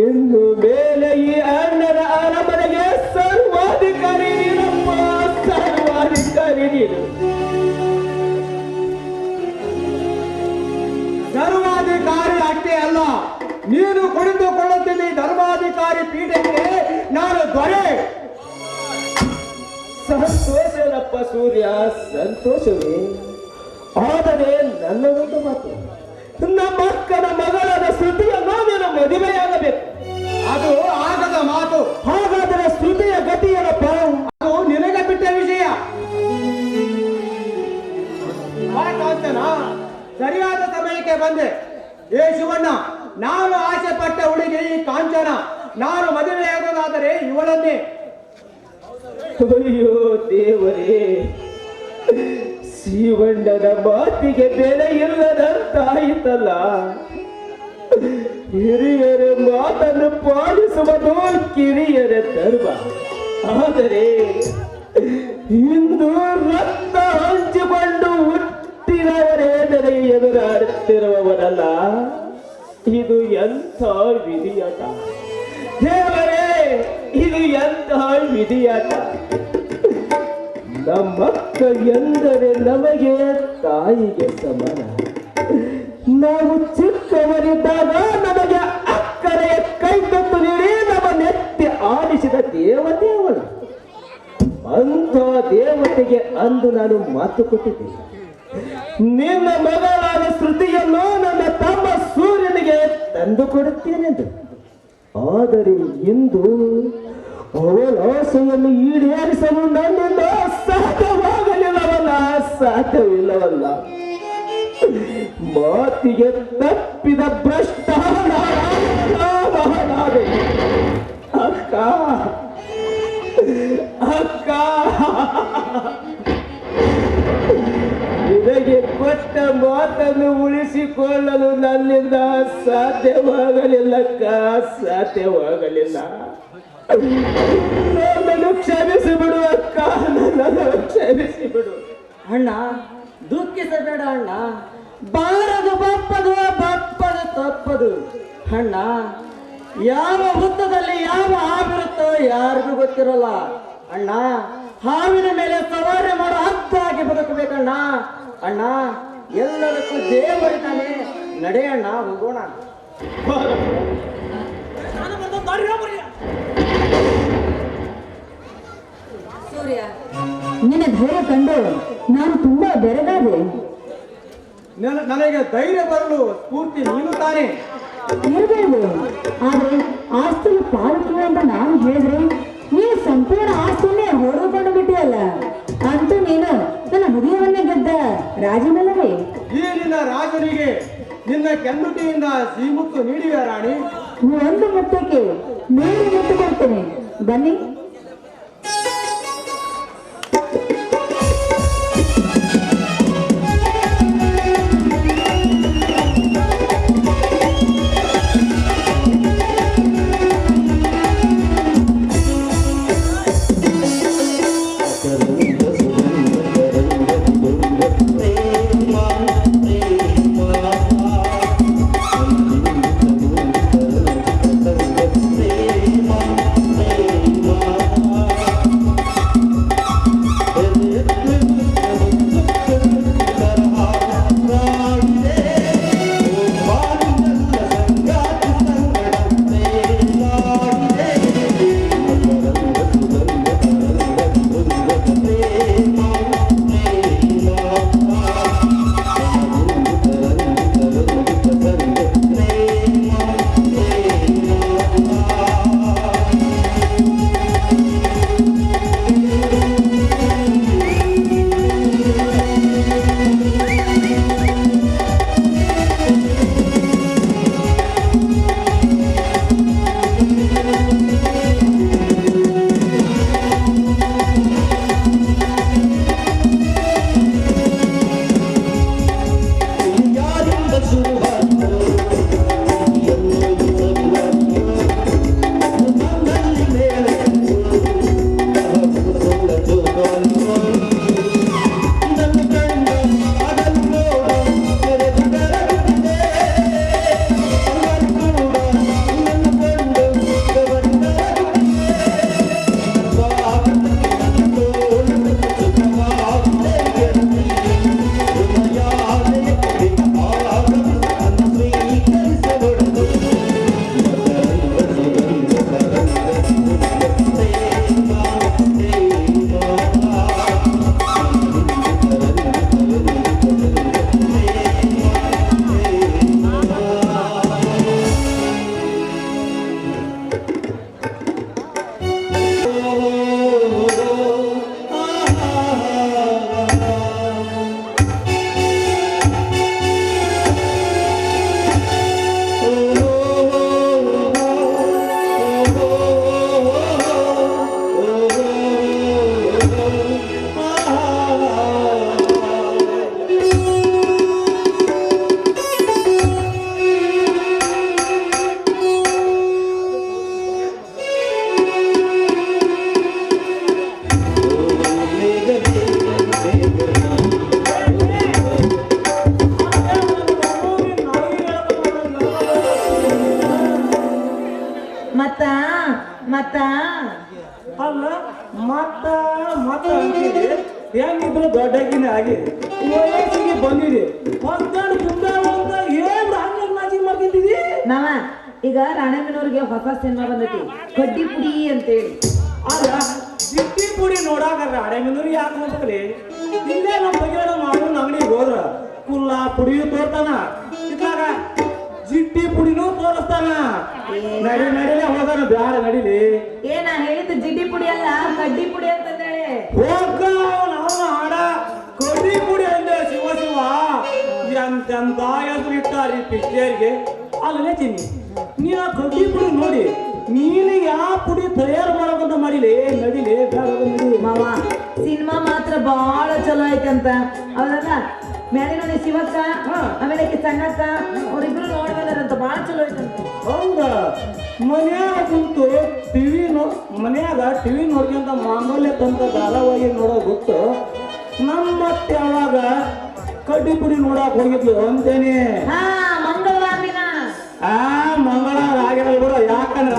ಇನ್ನು ಮೇಲೆ ಈ ಅಣ್ಣನ ಅರಮನೆಗೆ ಸರ್ವಾಧಿಕಾರಿ ನೀನಪ್ಪ, ಸರ್ವಾಧಿಕಾರಿ ನೀನು. ಸರ್ವಾಧಿಕಾರಿ ಅಷ್ಟೇ ಅಲ್ಲ, ನೀನು ಕುಳಿತುಕೊಳ್ಳುತ್ತೀನಿ ಧರ್ಮಾಧಿಕಾರಿ ಪೀಠಕ್ಕೆ ನಾನು ದೊರೆ. ಸಂತೋಷನಪ್ಪ ಸೂರ್ಯ, ಸಂತೋಷವೇ. ಆದರೆ ನನ್ನ ಒಂದು ಮಾತು, ನಮ್ಮ ಅಕ್ಕನ ಮಗಳಾದ ಶ್ರುತಿಯನ್ನು ನೀನು ಮದುವೆಯಾಗಬೇಕು. ಅದು ಆಗದ ಮಾತು. ಹಾಗಾದರೆ ಶ್ರುತಿಯ ಗತಿ ಏನಪ್ಪ? ಅದು ನಿನಗೆ ಬಿಟ್ಟ ವಿಷಯ. ಕಾಂಚನ, ಸರಿಯಾದ ಸಮಯಕ್ಕೆ ಬಂದೆ. ಏ ಶಿವಣ್ಣ, ನಾನು ಆಸೆ ಪಟ್ಟ ಹುಡುಗಿ ಈ ಕಾಂಚನ. ನಾನು ಮದುವೆಯಾಗೋದಾದರೆ ಇವಳನ್ನೇ. ಅಯ್ಯೋ ದೇವರೇ, ಶಿವಣ್ಣನ ಮಾತಿಗೆ ಬೆಲೆ ಇಲ್ಲದಂತಾಯಿತಲ್ಲ. ಹಿರಿಯರ ಮಾತನ್ನು ಪಾಲಿಸುವುದು ಕಿರಿಯರ ಧರ್ಮ. ಆದರೆ ಇಂದು ರಕ್ತ ಹಂಚಿಕೊಂಡು ಹುಟ್ಟಿನವರೇ ನನಗೆ ಎದುರಾಡುತ್ತಿರುವವರಲ್ಲ. ಇದು ಎಂಥ ವಿಧಿಯಾಟ ದೇವರೇ, ಇದು ಎಂಥ ವಿಧಿಯಾಟ. ನಮ್ಮಕ್ಕ ಎಂದರೆ ನಮಗೆ ತಾಯಿಗೆ ಸಮಾನ. ನಾವು ಚಿಕ್ಕವರಿದ್ದಾಗ ನಮಗೆ ಅಕ್ಕರೆಯ ಕೈ ತೊಟ್ಟು ನೀಡಿ ನಮ್ಮ ನೆತ್ತಿ ಆಡಿಸಿದ ದೇವತೆ ಅವಳು. ಅಂಥ ದೇವತೆಗೆ ಅಂದು ನಾನು ಮಾತು ಕೊಟ್ಟಿದ್ದೆ, ನಿನ್ನ ಮಗಳಾದ ಶ್ರುತಿಯನ್ನು ನನ್ನ ತಮ್ಮ ಸೂರ್ಯನಿಗೆ ತಂದು ಕೊಡುತ್ತೇನೆಂದು. ಆದರೆ ಇಂದು ಅವಳ ಆಸೆಯನ್ನು ಈಡೇರಿಸಲು ನನ್ನಿಂದ ಸಾಧ್ಯವಾಗಲಿಲ್ಲವಲ್ಲ, ಸಾಧ್ಯವಿಲ್ಲವಲ್ಲ. ಮಾತಿಗೆ ತಪ್ಪಿದ ಭ್ರಷ್ಟ ಮಹಾನಾದೆ. ಅಕ್ಕ, ಅಕ್ಕ, ನಿನಗೆ ಕೊಟ್ಟ ಮಾತನ್ನು ಉಳಿಸಿಕೊಳ್ಳಲು ನನ್ನಿಂದ ಸಾಧ್ಯವಾಗಲಿಲ್ಲಕ್ಕ, ಸಾಧ್ಯವಾಗಲಿಲ್ಲ. ನನ್ನನ್ನು ಕ್ಷಮಿಸಿಬಿಡು ಅಕ್ಕ, ನನ್ನನ್ನು ಕ್ಷಮಿಸಿಬಿಡು. ಅಣ್ಣ ದುಃಖಿಸಬೇಡ ಅಣ್ಣ. ಬಾರದು ಬಪ್ಪದು, ಬಪ್ಪದು ತಪ್ಪದು. ಅಣ್ಣ, ಯಾವ ಹುತ್ತದಲ್ಲಿ ಯಾವ ಹಾವಿರುತ್ತೋ ಯಾರಿಗೂ ಗೊತ್ತಿರಲ್ಲ ಅಣ್ಣ. ಹಾವಿನ ಮೇಲೆ ಸವಾರಿ ಮಾಡೋ ಹಕ್ಕಾಗಿ ಬದುಕಬೇಕಣ್ಣ. ಅಣ್ಣ, ಎಲ್ಲದಕ್ಕೂ ದೇವರಿದ್ದಾನೆ. ನಡೆಯಣ್ಣ, ಹೋಗೋಣ. ಸೂರ್ಯ, ನಿನ್ನ ಧೈರ್ಯ ಕಂಡು ನಾನು ತುಂಬಾ ಬೆರಗಾದೆ. ನನಗೆ ಧೈರ್ಯ ಬರಲು ಸ್ಫೂರ್ತಿ ನೀನು ತಾನೇ. ಇರಬಹುದು, ಆದ್ರೆ ಆಸ್ತಿ ಪಾಲಿಕೆ ಅಂತ ನಾನು ಹೇಳಿದ್ರೆ ನೀ ಸಂಪೂರ್ಣ ಆಸ್ತಿಯನ್ನೇ ಹೊಡೆದುಕೊಂಡು ಬಿಟ್ಟಿಯಲ್ಲ. ಅಂತೂ ನೀನು ನನ್ನ ಹೃದಯವನ್ನೇ ಗೆದ್ದ ರಾಜನಲ್ಲವೇ? ಈ ನಿನ್ನ ರಾಜನಿಗೆ ನಿನ್ನ ಕೆನ್ನುಟಿಯಿಂದ ಸಿಹಿಮುತ್ತು ನೀಡಿವೆ ರಾಣಿ. ಒಂದು ಮುತ್ತಕ್ಕೆ 100 ಮುತ್ತು ಕೊಡ್ತೇನೆ, ಬನ್ನಿ. ಪ್ರೇಮ ಆಗಿ ವಯಸ್ಸಿಗೆ ಬಂದಿದೆ ಮಧ್ಯಾಹ್ನ ತುಂಬ ಅಂತ ಏನ್ ಹಂಗೆ ನಾಚಿಗೆ ಮಾಡ್ತಿದ್ದೀವಿ ನಾವ ಈಗ ರಾಣೆಮ್ಮನವ್ರಿಗೆ ಹೊಸ ಸಿನಿಮಾ ಬಂದೈತಿ ಕಡ್ಡಿ ಪುಡಿ ಅಂತೇಳಿ. ಆದ್ರ ಸಿಟ್ಟಿ ಪುಡಿ ನೋಡಾಕ ಅಡೆಮಿನವ್ರಿಗೆ ಯಾಕೆ ಹೋಗ್ಬೇಕ್ರಿ ಇಲ್ಲೇ ನಮ್ಮ ಬಗ್ಗೆ ನಮ್ಮ ಮಾವನ ಅಂಗಡಿಗೆ ಹೋದ್ರ ಕುಲ್ಲ ಪುಡಿಯು ತೋರ್ತಾನ ಇತ್ಲಾಗ ಜಿಟ್ಟಿ ಪುಡಿನೂ ತೋರಿಸ್ತಾನ. ನಡಿಲೇ ಹೋದಾನ ಬ್ಯಾಡ ನಡಿಲಿ ಏನ ಹೇಳಿದ್ದು ಜಿಡ್ಡಿ ಪುಡಿ ಅಲ್ಲ ಕಡ್ಡಿ ಪುಡಿ ಅಂತಂದೇಳಿ. ಹೋಗ ನಾವು ಹಾಡ ಕಡ್ಡಿ ಪುಡಿ ಅಂದೆ ಶಿವ ಶಿವ ಎಂತೆಂತ ಹೆಸರು ಇಟ್ಟಾರಿ ಪಿಕ್ಚರ್ಗೆ. ಅಲ್ಲೇ ಚಿನ್ನಿ ನೀನು ಆ ಕಡ್ಡಿ ಪುಡಿ ನೋಡಿ ನೀನು ಯಾವ ಪುಡಿ ತಯಾರು ಮಾಡೋಕಂತ ಮಾಡಿಲಿ ನಡಿಲಿ ಬೇಡ ನಡಿ ಮಾವ ಸಿನಿಮಾ ಮಾತ್ರ ಬಹಳ ಚಲೋ ಐತೆ ಅಂತ ಹೌದಲ್ಲ. ಮೇಲೆ ನೋಡಿ ಶಿವಕ್ಕ ಆಮೇಲೆ ಸಣ್ಣಕ್ಕ ಅವ್ರಿಬ್ರು ನೋಡ್ಬೇಕಂತ ಬಹಳ ಚಲೋ ಐತಂತ. ಹೌದಾ ಮನ್ಯಾಗ ಕುಂತು ಮನ್ಯಾಗ ಟಿವಿ ನೋಡ್ಕೊಂತ ಮಾಂಗಲ್ಯ ತಂತ ಧಾರಾವಾಹಿ ನೋಡೋ ಗೊತ್ತು. ನಮ್ಮತ್ತೆ ಯಾವಾಗ ಕಡ್ಡಿ ಪುಡಿ ನೋಡಕ್ ಹೋಗಿದ್ಲು ಅಂತೇನೆ. ಹಾ ಮಂಗಳವಾರ ದಿನ ಮಂಗಳವಾರ ಆಗಿರಲ್ಲ ಬಿಡ. ಯಾಕಂದ್ರ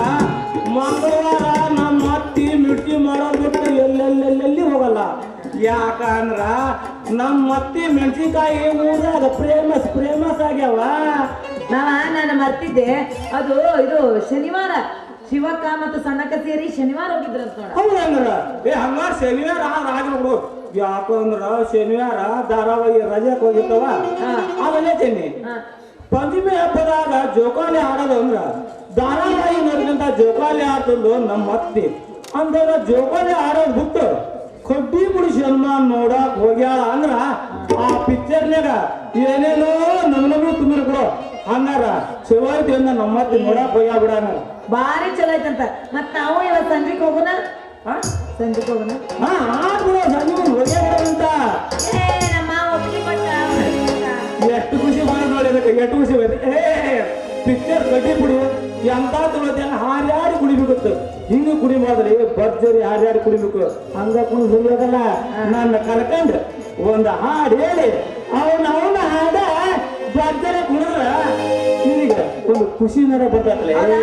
ಮಂಗಳವಾರ ನಮ್ಮ ಅತ್ತಿ ಮಿರ್ಚಿ ಮಾಡೋದ್ ಬಿಟ್ಟು ಎಲ್ಲೆಲ್ಲೆಲ್ಲಿ ಹೋಗಲ್ಲ. ಯಾಕಂದ್ರ ನಮ್ಮ ಅತ್ತಿ ಮೆಣಸಿನ್ಕಾಯಿ ಊರಾಗ ಫೇಮಸ್ ಆಗ್ಯಾವ. ನಾನು ಮರ್ತಿದ್ದೆ ಅದು ಇದು ಶನಿವಾರ ಶಿವಕ್ಕ ಮತ್ತು ಸಣ್ಣಕ್ಕ ಸೇರಿ ಶನಿವಾರ ಹೋಗಿದ್ರಂತ ನೋಡ. ಹೌದಂದ್ರ ಹಂಗಾರ ಶನಿವಾರ ಆಗಿರ್ಬಿಡು. ಯಾಕಂದ್ರ ಶನಿವಾರ ಧಾರಾವಾಹಿ ರಜೆಕ್ ಹೋಗಿರ್ತಾವ. ಆಮೇಲೆ ಚೆನ್ನಿ ಪಂಚಮಿ ಹಬ್ಬದಾಗ ಜೋಕಾಲಿ ಆಡೋದು ಅಂದ್ರ ಧಾರಾವಾಹಿ ನೋಡ್ಕೊಂತ ಜೋಕಾಲಿ ಆಡ್ತಂದು ನಮ್ಮ ಅತ್ತಿ ಅಂದಾಗ ಜೋಕಾಲಿ ಆಡೋದು ಬಿಟ್ಟು ಕಡ್ಡಿ ಪುಡಿ ಸಿನಿಮಾ ನೋಡಕ್ ಹೋಗ್ಯಾಳ ಅಂದ್ರ ಆ ಪಿಕ್ಚರ್ನಾಗ ಏನೇನೋ ನಮ್ನೂ ತುಂಬಿರ್ ಬಿಡು. ಹಂಗಾರ ಚಲೋ ಐತಿ ಅಂದ ನಮ್ಮ ಅತ್ತಿ ನೋಡಕ್ ಹೋಗ್ಯಾ ಬಿಡಂಗ ಬಾರಿ ಚಲೋ ಐತಂತ. ಮತ್ ನಾವು ಇವತ್ತು ಸಂಜೆಗೆ ಹೋಗೋಣ. ಸಂಜೆಗೆ ಹೋಗೋಣ. ಆಡ್ಬಿಡು ಸಂಜೆ ಹೋಗ್ಯಾ ಬಿಡಂತ. ನಮ್ಮ ಒಪ್ಪಿಗೆ ಕೊಟ್ಟ. ಎಷ್ಟು ಖುಷಿ ಮಾಡೋದು ನೋಡಿ ಅದಕ್ಕೆ ಎಷ್ಟು ಖುಷಿ ಬರುತ್ತೆ. ಪಿಕ್ಚರ್ ಕಡ್ಡಿ ಪುಡಿ ಎಂತ ತಿಳೋದೇನ ಹಾರ್ಯಾಡಿ ಕುಡಿಬೇಕು. ಹಿಂಗ ಕುಡಿಬಾರ್ದ್ರಿ ಭರ್ಜರಿ ಹಾರ್ಯಾಡಿ ಕುಡಿಬೇಕು. ಹಂಗ ಕುಡಿ ಸುರಿಯೋದಲ್ಲ. ನನ್ನ ಕರ್ಕಂಡ್ ಒಂದು ಹಾಡು ಹೇಳಿ ಅವನ ಹಾಡ ಭರ್ಜರಿ ಕುಡಿದ್ರ ನಿನಗ ಒಂದು ಖುಷಿ ನರ ಬರ್ತೈತಲ್ಲ.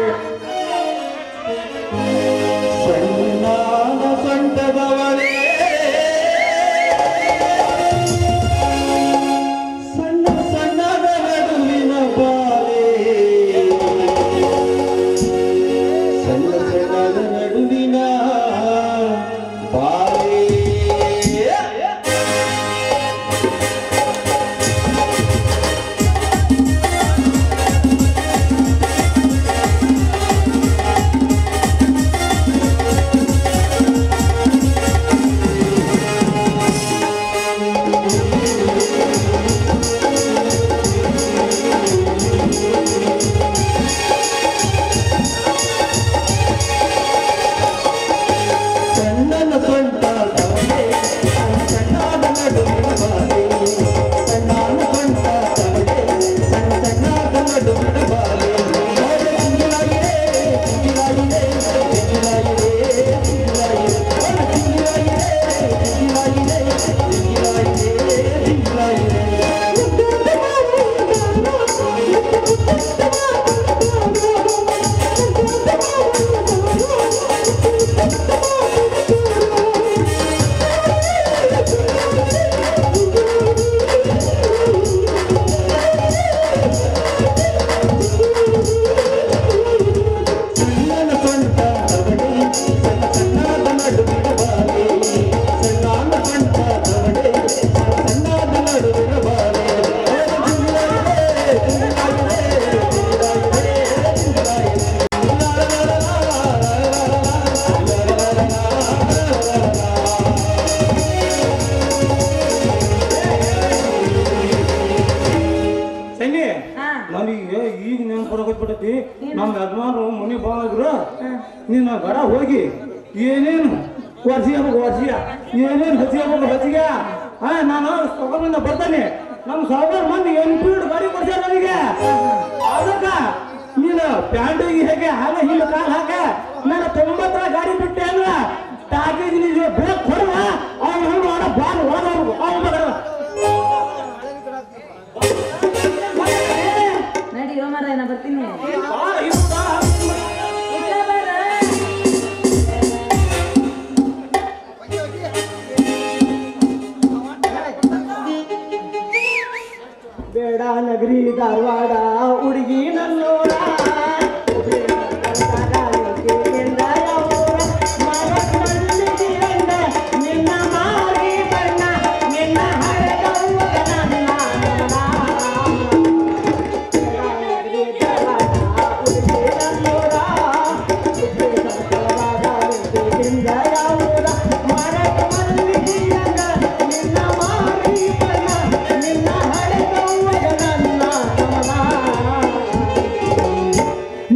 ಸಣ್ಣಾದ ಸೊಂಟದವಳೇ ನನಗೆ ಈಗ ನೆನಪು ಬರಕತ್ಬಿಟ್ಟೈತಿ. ನಮ್ಮ ಯಜಮಾನರು ಮನೆ ಬಂದ್ರು ನಿನ್ನ ಗಡ ಹೋಗಿ ಏನೇನು ವರ್ಷ ಏನೇನು ಹಚ್ಚಿಗೆ ನಾನು ಸೊಗರಿಂದ ಬರ್ತಾನೆ. ನಮ್ಮ ಸಾವಿರ ಮಂದಿ ಎನ್ಫೀಲ್ಡ್ ಗಾಡಿ ಕೊಡ್ಸ್ಯಾರ ನನಗೆ. ಅದಕ್ಕ ನೀನು ಪ್ಯಾಂಟಿಗೆ ಹೇಗೆ ಹಾಗೆ ಹಿಂಗ ಕಾಲ್ ಹಾಕ ನಾನು 90 ಗಾಡಿ ಬಿಟ್ಟೆ ಅಂದ್ರ ಟಾಕೀಸ್ ನೀವು ಬ್ರೇಕ್ ಕೊಡುವ ಅವ್ನು ಹೆಂಗ ಮಾಡ ಬಾಲ್ ಒಳಗೋಗ್ಬೇಕು. ನಡಿ ಮಾರ ನಾ ಬರ್ತೀನಿ. ಬೇಡ ನಗರಿ ಧಾರವಾಡ ಹುಡುಗಿ ನನ್ನೋರ ನಿನ್ನ ಮಾರಿ ಬಣ್ಣ ನಿನ್ನ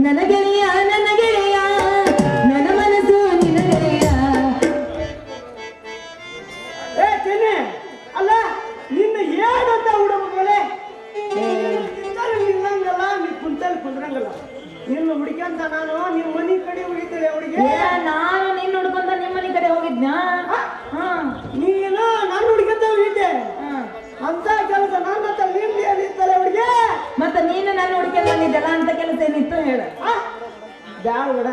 ನನ್ನ ಗೆಳೆಯ ನನ್ನ ಗೆಳೆಯ ನನ್ನ ಮನಸ್ಸು ನಿನ್ನ ಗೆಳೆಯ. ಏ ಚೆನ್ನೆ ಅಲ್ಲ ನಿನ್ನ ಏನಂತ ಹುಡುಗಲೆ ನಿನ್ನಂಗಲ್ಲ ನೀ ಕುಂತಲ್ಲಿ ಕುಂದ್ರಂಗಲ್ಲ ನಿನ್ನ ಹುಡುಗಂತ ನಾನು ನಿಮ್ಮ ಮನೆ ಕಡೆ ಹೋಗಿದ್ದೇನೆ ಹುಡುಗಿ ನಾನು ನಿನ್ನ ಹುಡ್ಕೊಂತ ನಿಮ್ಮ ಮನೆ ಕಡೆ ಹೋಗಿದ್ನ. ನೀನು ನನ್ನ ಹುಡುಗಂತ ಹೋಗಿದ್ದೆ ಅಂತ ಕೆಲಸ ನನ್ನ ನಿಮ್ದು ಏನಿತ್ತಲ್ಲ ಹುಡುಗಿ ಮತ್ತ ನೀನು ನನ್ನ ಹುಡ್ಕೊಂಡ್ ಬಂದಿದ್ದಲ್ಲ ಅಂತ ಕೆಲಸ ಏನಿತ್ತು ಹೇಳ. ಬ್ಯಾಡ ಬಿಡ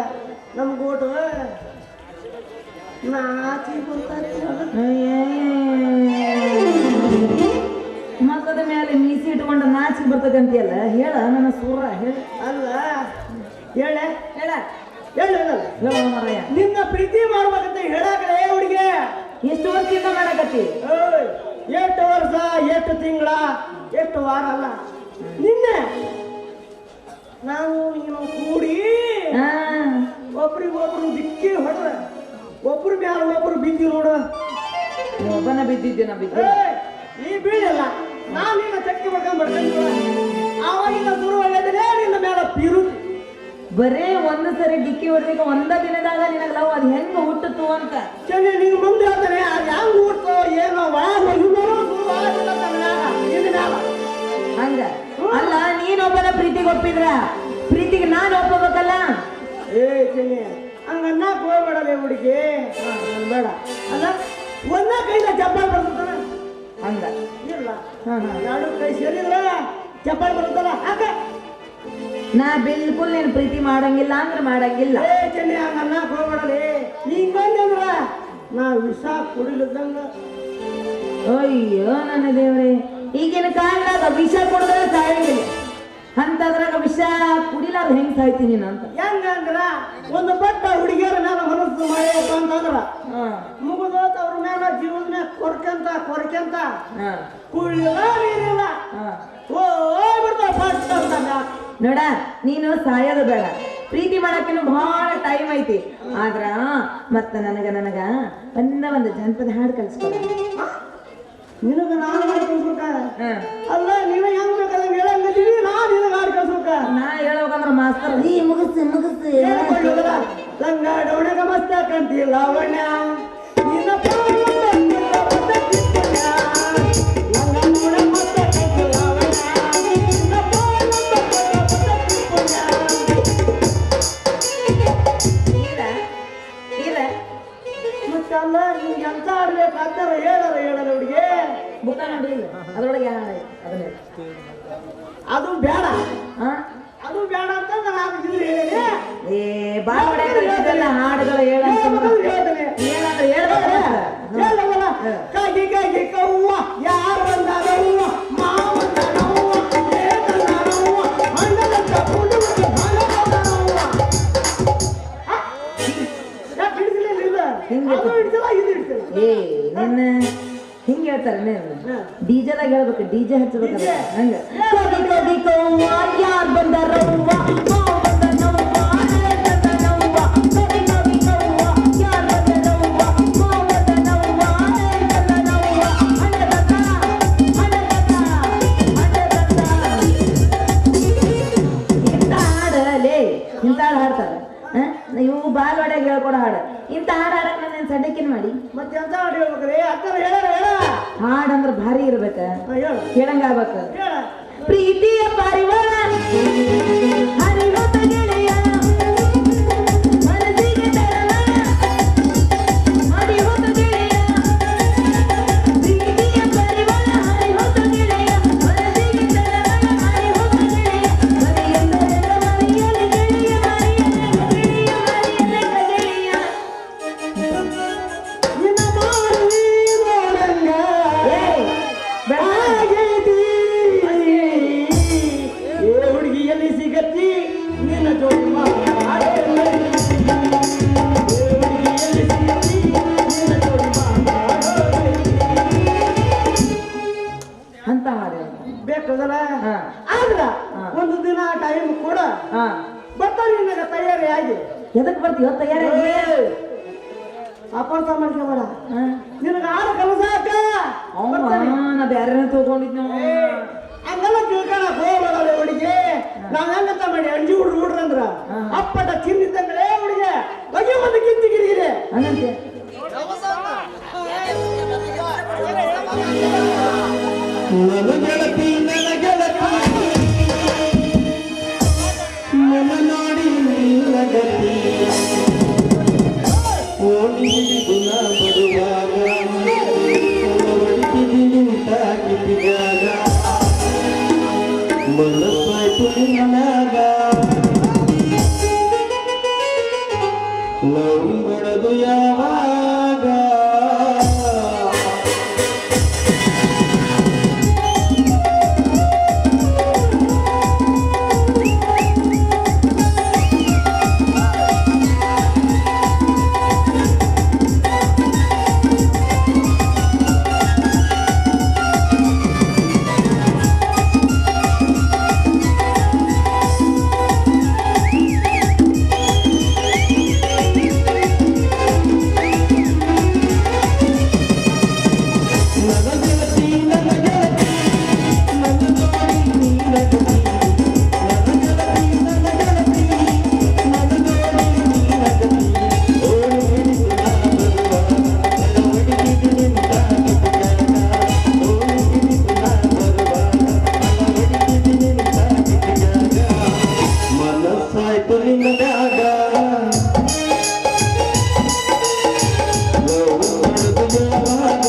ನಮ್ಗೆ ಓಟು ನಾಚಿ ಬರ್ತಾರೆ ಮಕ್ಕದ ಮೇಲೆ ಮೀಸಿ ಇಟ್ಕೊಂಡು ನಾಚಿಕೆ ಬರ್ತದೆ ಅಂತೀಯಲ್ಲ ಹೇಳ ನನ್ನ ಸೂರ ಹೇಳ. ಅಲ್ಲ ಹೇಳೆ ಹೇಳ ಹೇಳು ಹೇಳ ಮಾರಾಯ. ನಿನ್ನ ಪ್ರೀತಿ ಮಾಡ್ಬೇಕಂತ ಹೇಳಾಕಲೇ ಹುಡುಗಿ ಎಷ್ಟು ವರ್ಷದಿಂದ ಮಾಡಕತ್ತಿ? ಎಷ್ಟು ವರ್ಷ ಎಷ್ಟು ತಿಂಗಳ ಎಷ್ಟು ವಾರ ಅಲ್ಲ ನಿನ್ನೆ ನಾವು ನೀನು ಕೂಡಿ ಹಾ ಒಬ್ರಿಗೊಬ್ರು ದಿಕ್ಕಿ ಹೊಡ್ರ ಒಬ್ರ ಮ್ಯಾಲ ಒಬ್ರು ಬಿದ್ದಿ ನೋಡು ಒಬ್ಬನ ಬಿದ್ದಿದ್ದೆ ನಾ ಬಿದ್ದೆ. ನೀ ಬೀಳಲ್ಲ ನಾನು ನಿನ್ನ ಚಕ್ಕಿ ಮಾಡ್ಕೊಂಡು ಆವಾಗಿನ ಶುರು ಆಗಿದ್ರೆ ನಿನ್ನ ಮ್ಯಾಲ ಬೀರುತ್ತಿ ಬರೇ ಒಂದು ಸರಿ ಡಿಕ್ಕಿ ಹೊಡೆದಿಕ ಒಂದ ದಿನದಾಗ ನಿನಗ ಲವ್ ಅದು ಹೆಂಗ ಹುಟ್ಟಿತು ಅಂತ. ಚೆನ್ನೆ ನಿಂಗೆ ಮುಂದೆ ಹೇಳ್ತಾನೆ ಅದು ಹೆಂಗ್ ಹುಡ್ತೋ ಏನೋ ಒಳಗೆ ಹೋಗಿದ್ರು ಶುರು ಆಗಿಲ್ಲ ನಿನ್ನ ಮ್ಯಾಲ ಹಂಗ ಅಲ್ಲ ನೀನೊಬ್ಬನ ಪ್ರೀತಿಗೆ ಒಪ್ಪಿದ್ರ ಪ್ರೀತಿಗೆ ನಾನು ಒಪ್ಪಬೇಕಲ್ಲ. ಏ ಚೆನ್ನೆ ಹಂಗನ್ನ ಹೋಗ್ಬೇಡಲೇ ಹುಡುಗಿ ಬೇಡ ಅಲ್ಲ ಒಂದ ಕೈಲ ಚಪ್ಪಾಳೆ ಬರ್ತದ ಹಂಗ ಇಲ್ಲ ಹಾ ಹಾ ಎರಡು ಕೈ ಸೇರಿಲ್ಲ ಚಪ್ಪಾಳೆ ಬರ್ತಲ್ಲ ಹಾಕ ನಾ ಬಿಲ್ಕುಲ್ ನೀನು ಪ್ರೀತಿ ಮಾಡಂಗಿಲ್ಲ ಅಂದ್ರೆ ಮಾಡಂಗಿಲ್ಲ. ಏ ಚೆನ್ನೆ ಹಂಗನ್ನ ಹೋಗ್ಬೇಡಲೇ ಹಿಂಗಂದ್ರ ನಾ ವಿಷ ಕುಡಿಲಿದ್ದಂಗ ಅಯ್ಯೋ ನನ್ನ ದೇವ್ರೆ ಈಗಿನ ಕಾಲದಾಗ ವಿಷ ಕುಡಿದ್ರೆ ಸಾಯಂಗಿಲ್ಲ ಅಂತದ್ರಾಗ ವಿಷ ಕುಡಿಲಾರ ಹೆಂಗ್ ಸಾಯ್ತೀನಿ ನೀನು ಅಂತ. ಹೆಂಗಂದ್ರ ಒಂದು ಬಟ್ಟ ಹುಡುಗಿಯರ ಮ್ಯಾಲ ಮನಸ್ಸು ಮಾಡ್ಯಪ್ಪ ಅಂತಂದ್ರ ಮುಗಿದೋತ ಅವ್ರ ಮ್ಯಾಲ ಜೀವನ ಮ್ಯಾಲ ಕೊರ್ಕೆಂತ ಕುಳ್ಳಿಲ್ಲ ನೀರಿಲ್ಲ ಬರ್ತಾವ ಫಸ್ಟ್ ಅಂತ ಮ್ಯಾಲ ನೋಡ ನೀನು ಸಾಯೋದು ಬೇಡ ಪ್ರೀತಿ ಮಾಡಕ್ಕಿನ್ನು ಬಹಳ ಟೈಮ್ ಐತಿ ಆದ್ರ ಮತ್ತ ನನಗ ಒಂದು ಜನಪದ ಹಾಡು ಕಲ್ಸ್ಕೊಡ. ನಿನಗ ನಾನು ಮಾಡಿ ಕಳ್ಸ್ಬೇಕ ಅಲ್ಲ ನೀನ ಹೆಂಗ್ ಬೇಕಾದಂಗ ಹೇಳಂಗಿದ್ದೀವಿ ನಾ ನಿನಗ ಹಾಡು ಕಳ್ಸ್ಬೇಕ ನಾ ಹೇಳ್ಬೇಕಂದ್ರ ಮಾಸ್ತರ್ ಈ ಮುಗಿಸ್ ಹೇಳ್ಕೊಳ್ಳೋದಲ್ಲ ಲಂಗ ಡೌಣಗ ಮಸ್ತ ಕಂತಿ ಲಾವಣ್ಯ ನಿನ್ನ ಮತ್ತಲ್ಲ ನಿಮ್ಗೆ ಎಂತ ಆಡ್ಬೇಕು ಅಂತಾರ ಹೇಳಲ್ಲ ಹುಡುಗಿ ಬುಕ್ಕ ನೋಡಿಲ್ಲ ಅದ್ರೊಳಗೆ ಅದನ್ನ ಅದು ಬೇಡ ಹಾ ಅದು ಬೇಡ ಅಂತ ನಾನು ಇದು ಹೇಳಿದೆ ಏ ಬಾಳ ಹೊಡೆಯಲ್ಲ ಹಾಡುಗಳು ಹೇಳಂತ ಹೇಳ್ತೇನೆ ಏನಂದ್ರೆ ಹೇಳ್ಬೇಕಲ್ಲ ಹೇಳವಲ್ಲ ಕಾಗಿ ಕಾಗಿ ಕವ್ವ ಯಾರು ಬಂದಾರವ್ವ ಮಾವಂದಾರವ್ವ ಏತಂದಾರವ್ವ ಅಣ್ಣದಂತ ಕುಂಡುವ ಭಾಗವದಾರವ್ವ ಯಾಕೆ ಹಿಡಿದಿಲ್ಲ ಹಿಂಗೆ ಅದು ಹಿಡಿದಿಲ್ಲ ಇದು ಹಿಡಿದಿಲ್ಲ ಏ ನಿನ್ನ ಹಿಂಗೆ ಹೇಳ್ತಾರೆ ಡಿಜೆದಾಗ ಹೇಳ್ಬೇಕು ಡಿಜೆ ಹಚ್ಚಬೇಕಲ್ಲ ಹಂಗ ಕದಿ ಕದಿ ಕವ್ವ ಯಾರ್ ಬಂದಾರವ್ವ ಮಾವ್ ಬಂದನವ್ವ ಬಂದನವ್ವ ಕದಿ ಕದಿ ಕವ್ವ ಯಾರ್ ಬಂದಾರವ್ವ ಮಾವ್ ಬಂದನವ್ವ ಬಂದನವ್ವ ಅಣ್ಣದತ್ತ ಇಂಥ ಹಾಡಲೇ ಇಂಥ ಹಾಡು ಹಾಡ್ತಾರೆ ಇವು ಬಾಲ್ ಹೊಡ್ಯಾಗ ಹೇಳ್ಕೊಡೋ ಹಾಡು ಇಂಥ ಹಾಡು ಹಾಡಕ್ ನಾನು ಸಡ್ಡಕ್ಕಿನ ಮಾಡಿ ಮತ್ತೆ ಎಂತ ಹಾಡು ಹೇಳ್ಬೇಕ್ರಿ ಅಕ್ಕರ ಹೇಳ ಹಾಡಂದ್ರ ಭಾರಿ ಇರ್ಬೇಕ ಹೇಳ ಕೇಳಂಗ ಆಗ್ಬೇಕ ಹೇಳ ಪ್ರೀತಿಯ ಪಾರಿವಾಳ ಹರಿವತ ಗೆಳೆಯ ಮನಸ್ಸಿಗೆ ತರವಳ ಹರಿವತ ಗೆಳೆಯ ಪ್ರೀತಿಯ ಪಾರಿವಾಳ ಹರಿವತ ಗೆಳೆಯ ಮನಸ್ಸಿಗೆ ತರವಳ ಹರಿವತ ಗೆಳೆಯ ಮರಿಯಂದರ ಮರಿಯಲಿ ಗೆಳೆಯ ಮರಿಯಲಿ ಗೆಳೆಯ ನಿನ್ನ ಮಾರಿ ನೋಡಂಗ ಏ ಬೆಳ ಆಗೈತಿ ಅಂತ ಹಾಡು ಬೇಕಾದಲ್ಲ ಹಾ. ಆದ್ರ ಹಾ. ಒಂದು ದಿನ ಟೈಮ್ ಕೂಡ ಹಾ ಬರ್ತಾನೆ ನಿನಗೆ ತಯಾರಿ ಆಗಿ ಎದಕ್ ಬರ್ತೀವ ತಯಾರಾಗಿ ಅಪಾರ್ಥ ಮಾಡ್ಕೋಬೇಡ ಹಾ. ನಿನಗೆ ಆಡ ಕಲಸಾಕ ನಾ ಬ್ಯಾರೆ ತಗೊಂಡಿದ್ನ ಹಂಗೆಲ್ಲ ತಿಳ್ಕೊಳಕ್ ಹೋಗ್ಬೇಡ ಹುಡುಗಿ ನಾವ್ ಹೆಂಗಂತ ಮಾಡಿ ಅಂಜಿ ಹುಡ್ರಂದ್ರ ಅಪ್ಪಟ ಚಿನ್ನಿದ್ದಂಗಳೇ ಹುಡುಗಿ ಬಗೆ ಒಂದು ಕಿಂಚಿಗಿರಿಗಿದೆ ಹಂಗಂತೆ ನನ್ನ ಗೆಳತಿ ನನ್ನ ಗೆಳತಿ ನನ್ನ ನೋಡಿ ನಿನ್ನ ಗತಿ ಓಣಿ ಹಿಡಿದು ನಾ ಬರುವಾಗ ಹೊಡಿತಿದ್ದೀನಿ ತಾಕಿದಾಗ ಮನಸ್ಸಾಯ್ತು ನಿನ್ನಾಗ ಲವ್ ಮಾಡೋದು ಯಾವಾಗ ಮನಸ್ಸಾಯ್ತು ನಿನ್ನದಾಗ ಲವ್ ಮಾಡೋದು ಯಾವಾಗ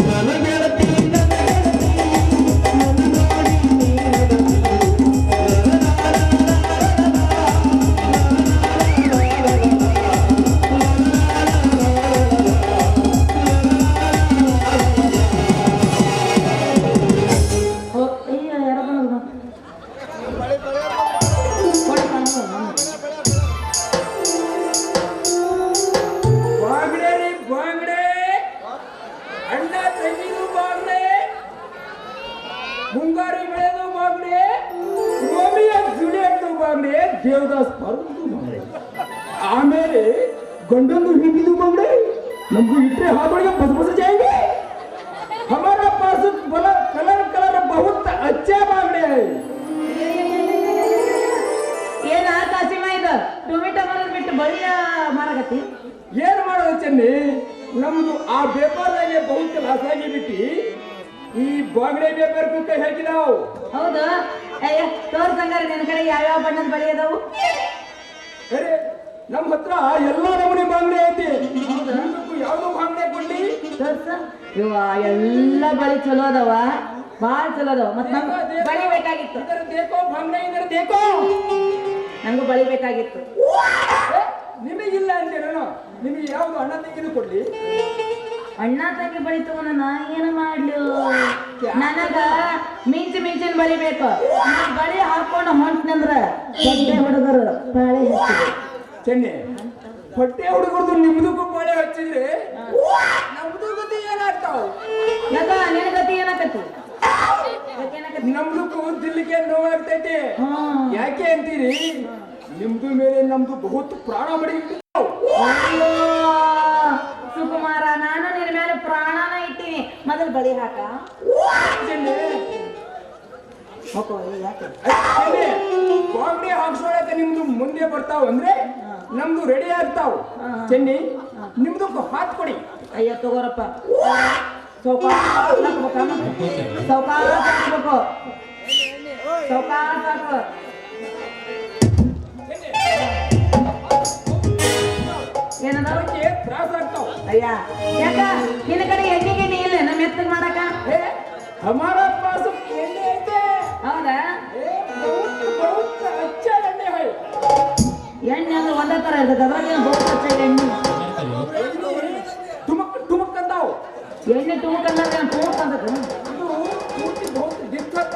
ನನ್ನ ಗೆಳತಿ ನನ್ನ ಗೆಳತಿ ನನ್ನ ನೋಡಿ ನಿನ್ನ ಗತಿ ಯಾರ ಬಂದ್ರು ಬಾಂಗ್ಡೆ ರೀ ಬಾಂಗ್ಡೆ ಅಣ್ಣ ತಂಗಿದು ಬಾಂಗ್ಡೆ ಮುಂಗಾರಿ ಬೆಳೆದು ಬಾಂಗ್ಡೆ ರೋಮಿಯೋ ಜೂಲಿಯಟ್ ಬಾಂಗ್ಡೆ ದೇವದಾಸ್ ಪರ್ವದು ಬಾಂಗ್ಡೆ ಆಮೇಲೆ ಗಂಡಂದು ಹಿಡಿದು ಬಾಂಗ್ಡೆ ನಮಗೂ ಇಟ್ಟರೆ ಹಾಗಳಿಗೆ ಬಸ ಬಸ ಜಾಯಂಗೆ हमारा पास बोला कलर कलर बहुत अच्छा बांगड़े है ಏನ ಕಾಸಿಮ ಇದು ಟೊಮೆಟೊ ಮರದ ಬಿಟ್ಟು ಬಳ್ಳಿಯ ಮಾರಾಕತ್ತಿ ಏನ್ ಮಾಡೋದು ಚೆನ್ನಿ ನಮ್ದು ಆ ವ್ಯಾಪಾರದಾಗೆ ಬಹುತ್ ಲಾಸ್ ಆಗಿ ಬಿಟ್ಟು ಈ ಬಾಂಗಡೆ ವ್ಯಾಪಾರಕ್ಕೂ ಕೈ ಹಾಕಿದಾವ್ ಹೌದು ಅಯ್ಯ ತೋರ್ಸಂಗಾರ ನಿನ್ನ ಕಡೆ ಯಾವ್ಯಾವ ಬಣ್ಣದ ಬಳಿ ಅದಾವು ಅರೆ ನಮ್ಮ ಹತ್ರ ಎಲ್ಲಾ ನಮೂನಿ ಬಾಂಗಡೆ ಐತಿ ನಿಮ್ಗೂ ಯಾವ್ದು ಬಾಂಗಡೆ ಕೊಡ್ಲಿ ತೋರ್ಸ ಇವ ಎಲ್ಲ ಬಳಿ ಚಲೋ ಅದಾವ ಭಾಳ ಚಲೋ ಅದಾವ ಮತ್ ನಂಗೆ ಬಳಿ ಬೇಕಾಗಿತ್ತು ಇದರ ದೇಕೋ ಬಾಂಗಡೆ ಇದರ ದೇಕೋ ನಂಗೂ ಬಳಿ ಬೇಕಾಗಿತ್ತು ನಿಮಗಿಲ್ಲ ಅಂತೇನೋ ನಿಮಗೆ ಯಾವ್ದು ಅಣ್ಣ ತೆಗೆದು ಕೊಡ್ಲಿ ಅಣ್ಣ ತಂಗಿ ಬಳಿ ತಗೊಂಡ ನಾ ಏನು ಮಾಡ್ಲು ನನಗ ಮಿಂಚಿನ ಬಳಿ ಬೇಕು ನಾ ಬಳಿ ಹಾಕೊಂಡು ಹೊಂಟ್ನಂದ್ರ ದೊಡ್ಡ ಹುಡುಗರು ಬಾಳೆ ಹಚ್ಚಿದ್ರು ಚೆನ್ನಿ ಹೊಟ್ಟೆ ಹುಡುಗರದು ನಿಮ್ದಕ್ಕೂ ಬಾಳೆ ಹಚ್ಚಿದ್ರೆ ನಮ್ದು ಗತಿ ಏನಾಗ್ತಾವ ಯಾಕ ನಿನ್ನ ಗತಿ ಏನಾಕತಿ ನಮ್ದಕ್ಕೂ ದಿಲ್ಲಿಗೆ ನೋವಾಗ್ತೈತಿ ಹ್ಮ್. ಯಾಕೆ ಅಂತೀರಿ ನಿಮ್ದು ಮೇಲೆ ನಮ್ದು ಬಹುತ್ ಪ್ರಾಣ ಬಡಿ ಅಯ್ಯೋ ಸುಕುಮಾರ ನಾನು ನಿನ್ನ ಮೇಲೆ ಪ್ರಾಣನ ಇಟ್ಟಿನಿ ಮೊದಲು ಬಳಿ ಹಾಕ ಮಕ್ಕೋ ಯಾಕೆ ಬಾಂಗ್ಡಿ ಹಾಕ್ಸೋಳಕ್ಕೆ ನಿಮ್ದು ಮುಂದೆ ಬರ್ತಾವ ಅಂದ್ರೆ ನಮ್ದು ರೆಡಿ ಆಗ್ತಾವ ಚೆನ್ನಿ ನಿಮ್ದಕ್ಕೂ ಹಾತ್ ಕೊಡಿ ಅಯ್ಯ ತಗೋರಪ್ಪ ಸೌಕಾಸ ಹಾಕ್ಬೇಕು ಸೌಕಾಸ ಹಾಕು ಏನದ ಅದಕ್ಕೆ ತ್ರಾಸ ಆಗ್ತಾವ ಅಯ್ಯ ಯಾಕ ನಿನ್ನ ಕಡೆ ಎಣ್ಣೆಗೆ ಇಲ್ಲ ನಮ್ಮ ಎತ್ತಗ್ ಮಾಡಕ ಹಮಾರಾ ಪಾಸ್ ಎಣ್ಣೆ ಐತೆ ಹೌದಾ बहुत अच्छा ಎಣ್ಣೆ है ಎಣ್ಣೆ ಅಂದ್ರೆ ಒಂದೇ ತರ ಇರ್ತದೆ ಅದ್ರಾಗ ಬಹುತ್ ಹಚ್ಚ ಎಣ್ಣೆ ತುಮಕ್ ತುಮಕ್ ಅಂತಾವ್ ಎಣ್ಣೆ ತುಮಕಂದ್ರೆ ತುಮಕ್ ಅಂತ ಇದು ಪೂರ್ತಿ बहुत ದಿಕ್ಕತ್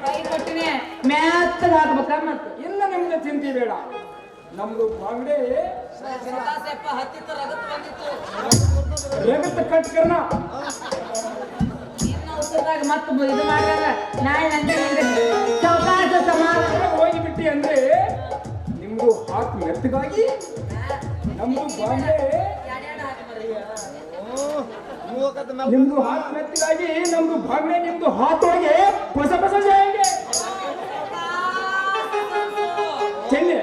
ಕೈ ಕೊಟ್ಟಿನಿ ಮ್ಯಾತ್ತಗ ಹಾಕ್ಬೇಕ ಮತ್ತೆ ಇಲ್ಲ ನಿಮ್ಗೆ ಚಿಂತೆ ಬೇಡ. ನಮ್ದು ಬಾಂಗ್ಡೆ ರಗತ ಕಟ್ಕರ್ನ ಮತ್ತೆ ಇದು ಮಾಡ್ಯಾರ ನಾಳೆ ನಂಗೆ ಸಾವಕಾಶ ಸಮಾಧಾನ ಹೋಗಿಬಿಟ್ಟಿ ಅಂದ್ರೆ ನಿಮ್ದು ಹಾತ್ ಮೆತ್ತಗಾಗಿ ನಮ್ದು ಬಾಂಗ್ಡೆ ನಿಮ್ದು ಹಾತ್ ಮೆತ್ತಗಾಗಿ ನಮ್ದು ಬಾಂಗ್ಡೆ ನಿಮ್ದು ಹಾತ್ ಹೋಗಿ ಹೊಸ ಹೊಸ ಜಾಯಿಗೆ ಚೆನ್ನೆ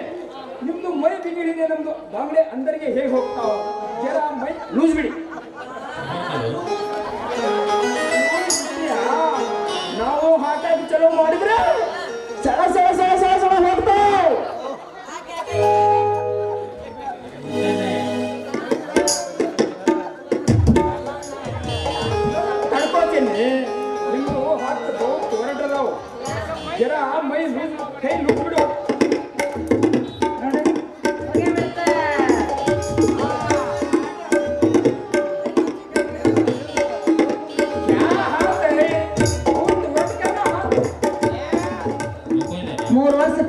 ನಿಮ್ದು ಮೈ ಬಿಗಿಡಿದೆ ನಮ್ದು ಬಾಂಗ್ಡೆ ಅಂದರಿಗೆ ಹೇಗೆ ಹೋಗ್ತಾವ ಜರ ಮೈ ಲೂಸ್ ಬಿಡಿ. ನಾವು ಹಾಟಾಗಿ ಚಲೋ ಮಾಡಿದ್ರೆ ಸಳ ಸಳ ಸಳ ಸಳ ಸಳ ಹೋಗ್ತಾವ್. ತಡ್ಕೋತೀನಿ ನಿಮ್ದು ಹಾಕ್ಬೇಕು ಹೊರಟದಾವು ಜರ ಮೈ ಲೂಸ್ ಕೈ ಲೂಸ್ ಬಿಡು.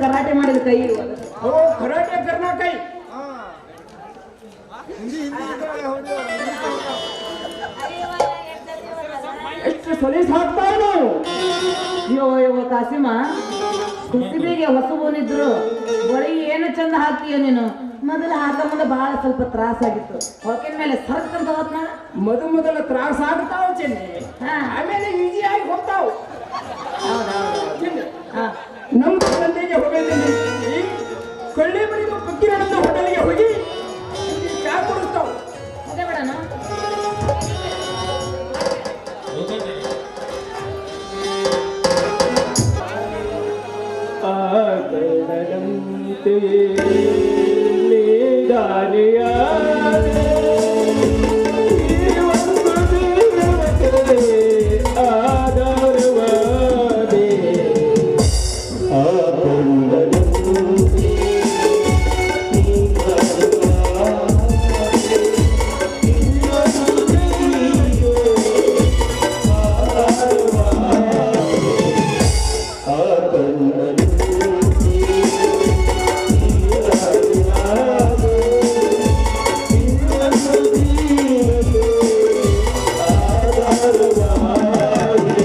ಕರಾಟೆ ಮಾಡಿದ ಕೈ ಓ ಕರಾಟೆ ಕರ್ನ ಕೈ ಎಷ್ಟು ಸಲೀಸ್ ಹಾಕ್ತಾನು. ಅಯ್ಯೋ ಕಾಸಿಮ ಕುಸಿಬಿಗೆ ಹೊಸಬೋನಿದ್ರು ಒಳಗೆ ಏನು ಚಂದ ಹಾಕ್ತೀಯ ನೀನು. ಮೊದಲು ಹಾಕ ಮುಂದೆ ಬಹಳ ಸ್ವಲ್ಪ ತ್ರಾಸಾಗಿತ್ತು. ಹೊಕಿನ ಮೇಲೆ ಸರ್ಕಂತ ಹೋತ್ ಮೊದಲ ತ್ರಾಸ ಆಗ್ತಾವ ಚೆನ್ನಿ, ಆಮೇಲೆ ಈಜಿ ಆಗಿ ಹೋಗ್ತಾವ್. ನಮ್ಮ ತಂದೆಗೆ ಹೋಗಿದ್ದೀನಿ ಕೊಳ್ಳಿ ಬರೀ ಪಕ್ಕಿರಣ್ಣ ಹೋಟೆಲ್ಗೆ ಹೋಗಿ ಚಾ ಕೊಡಿಸ್ತಾವ. ಅದೇ ಬೇಡಣ ಆನಂತೆ ಗಾಳಿಯ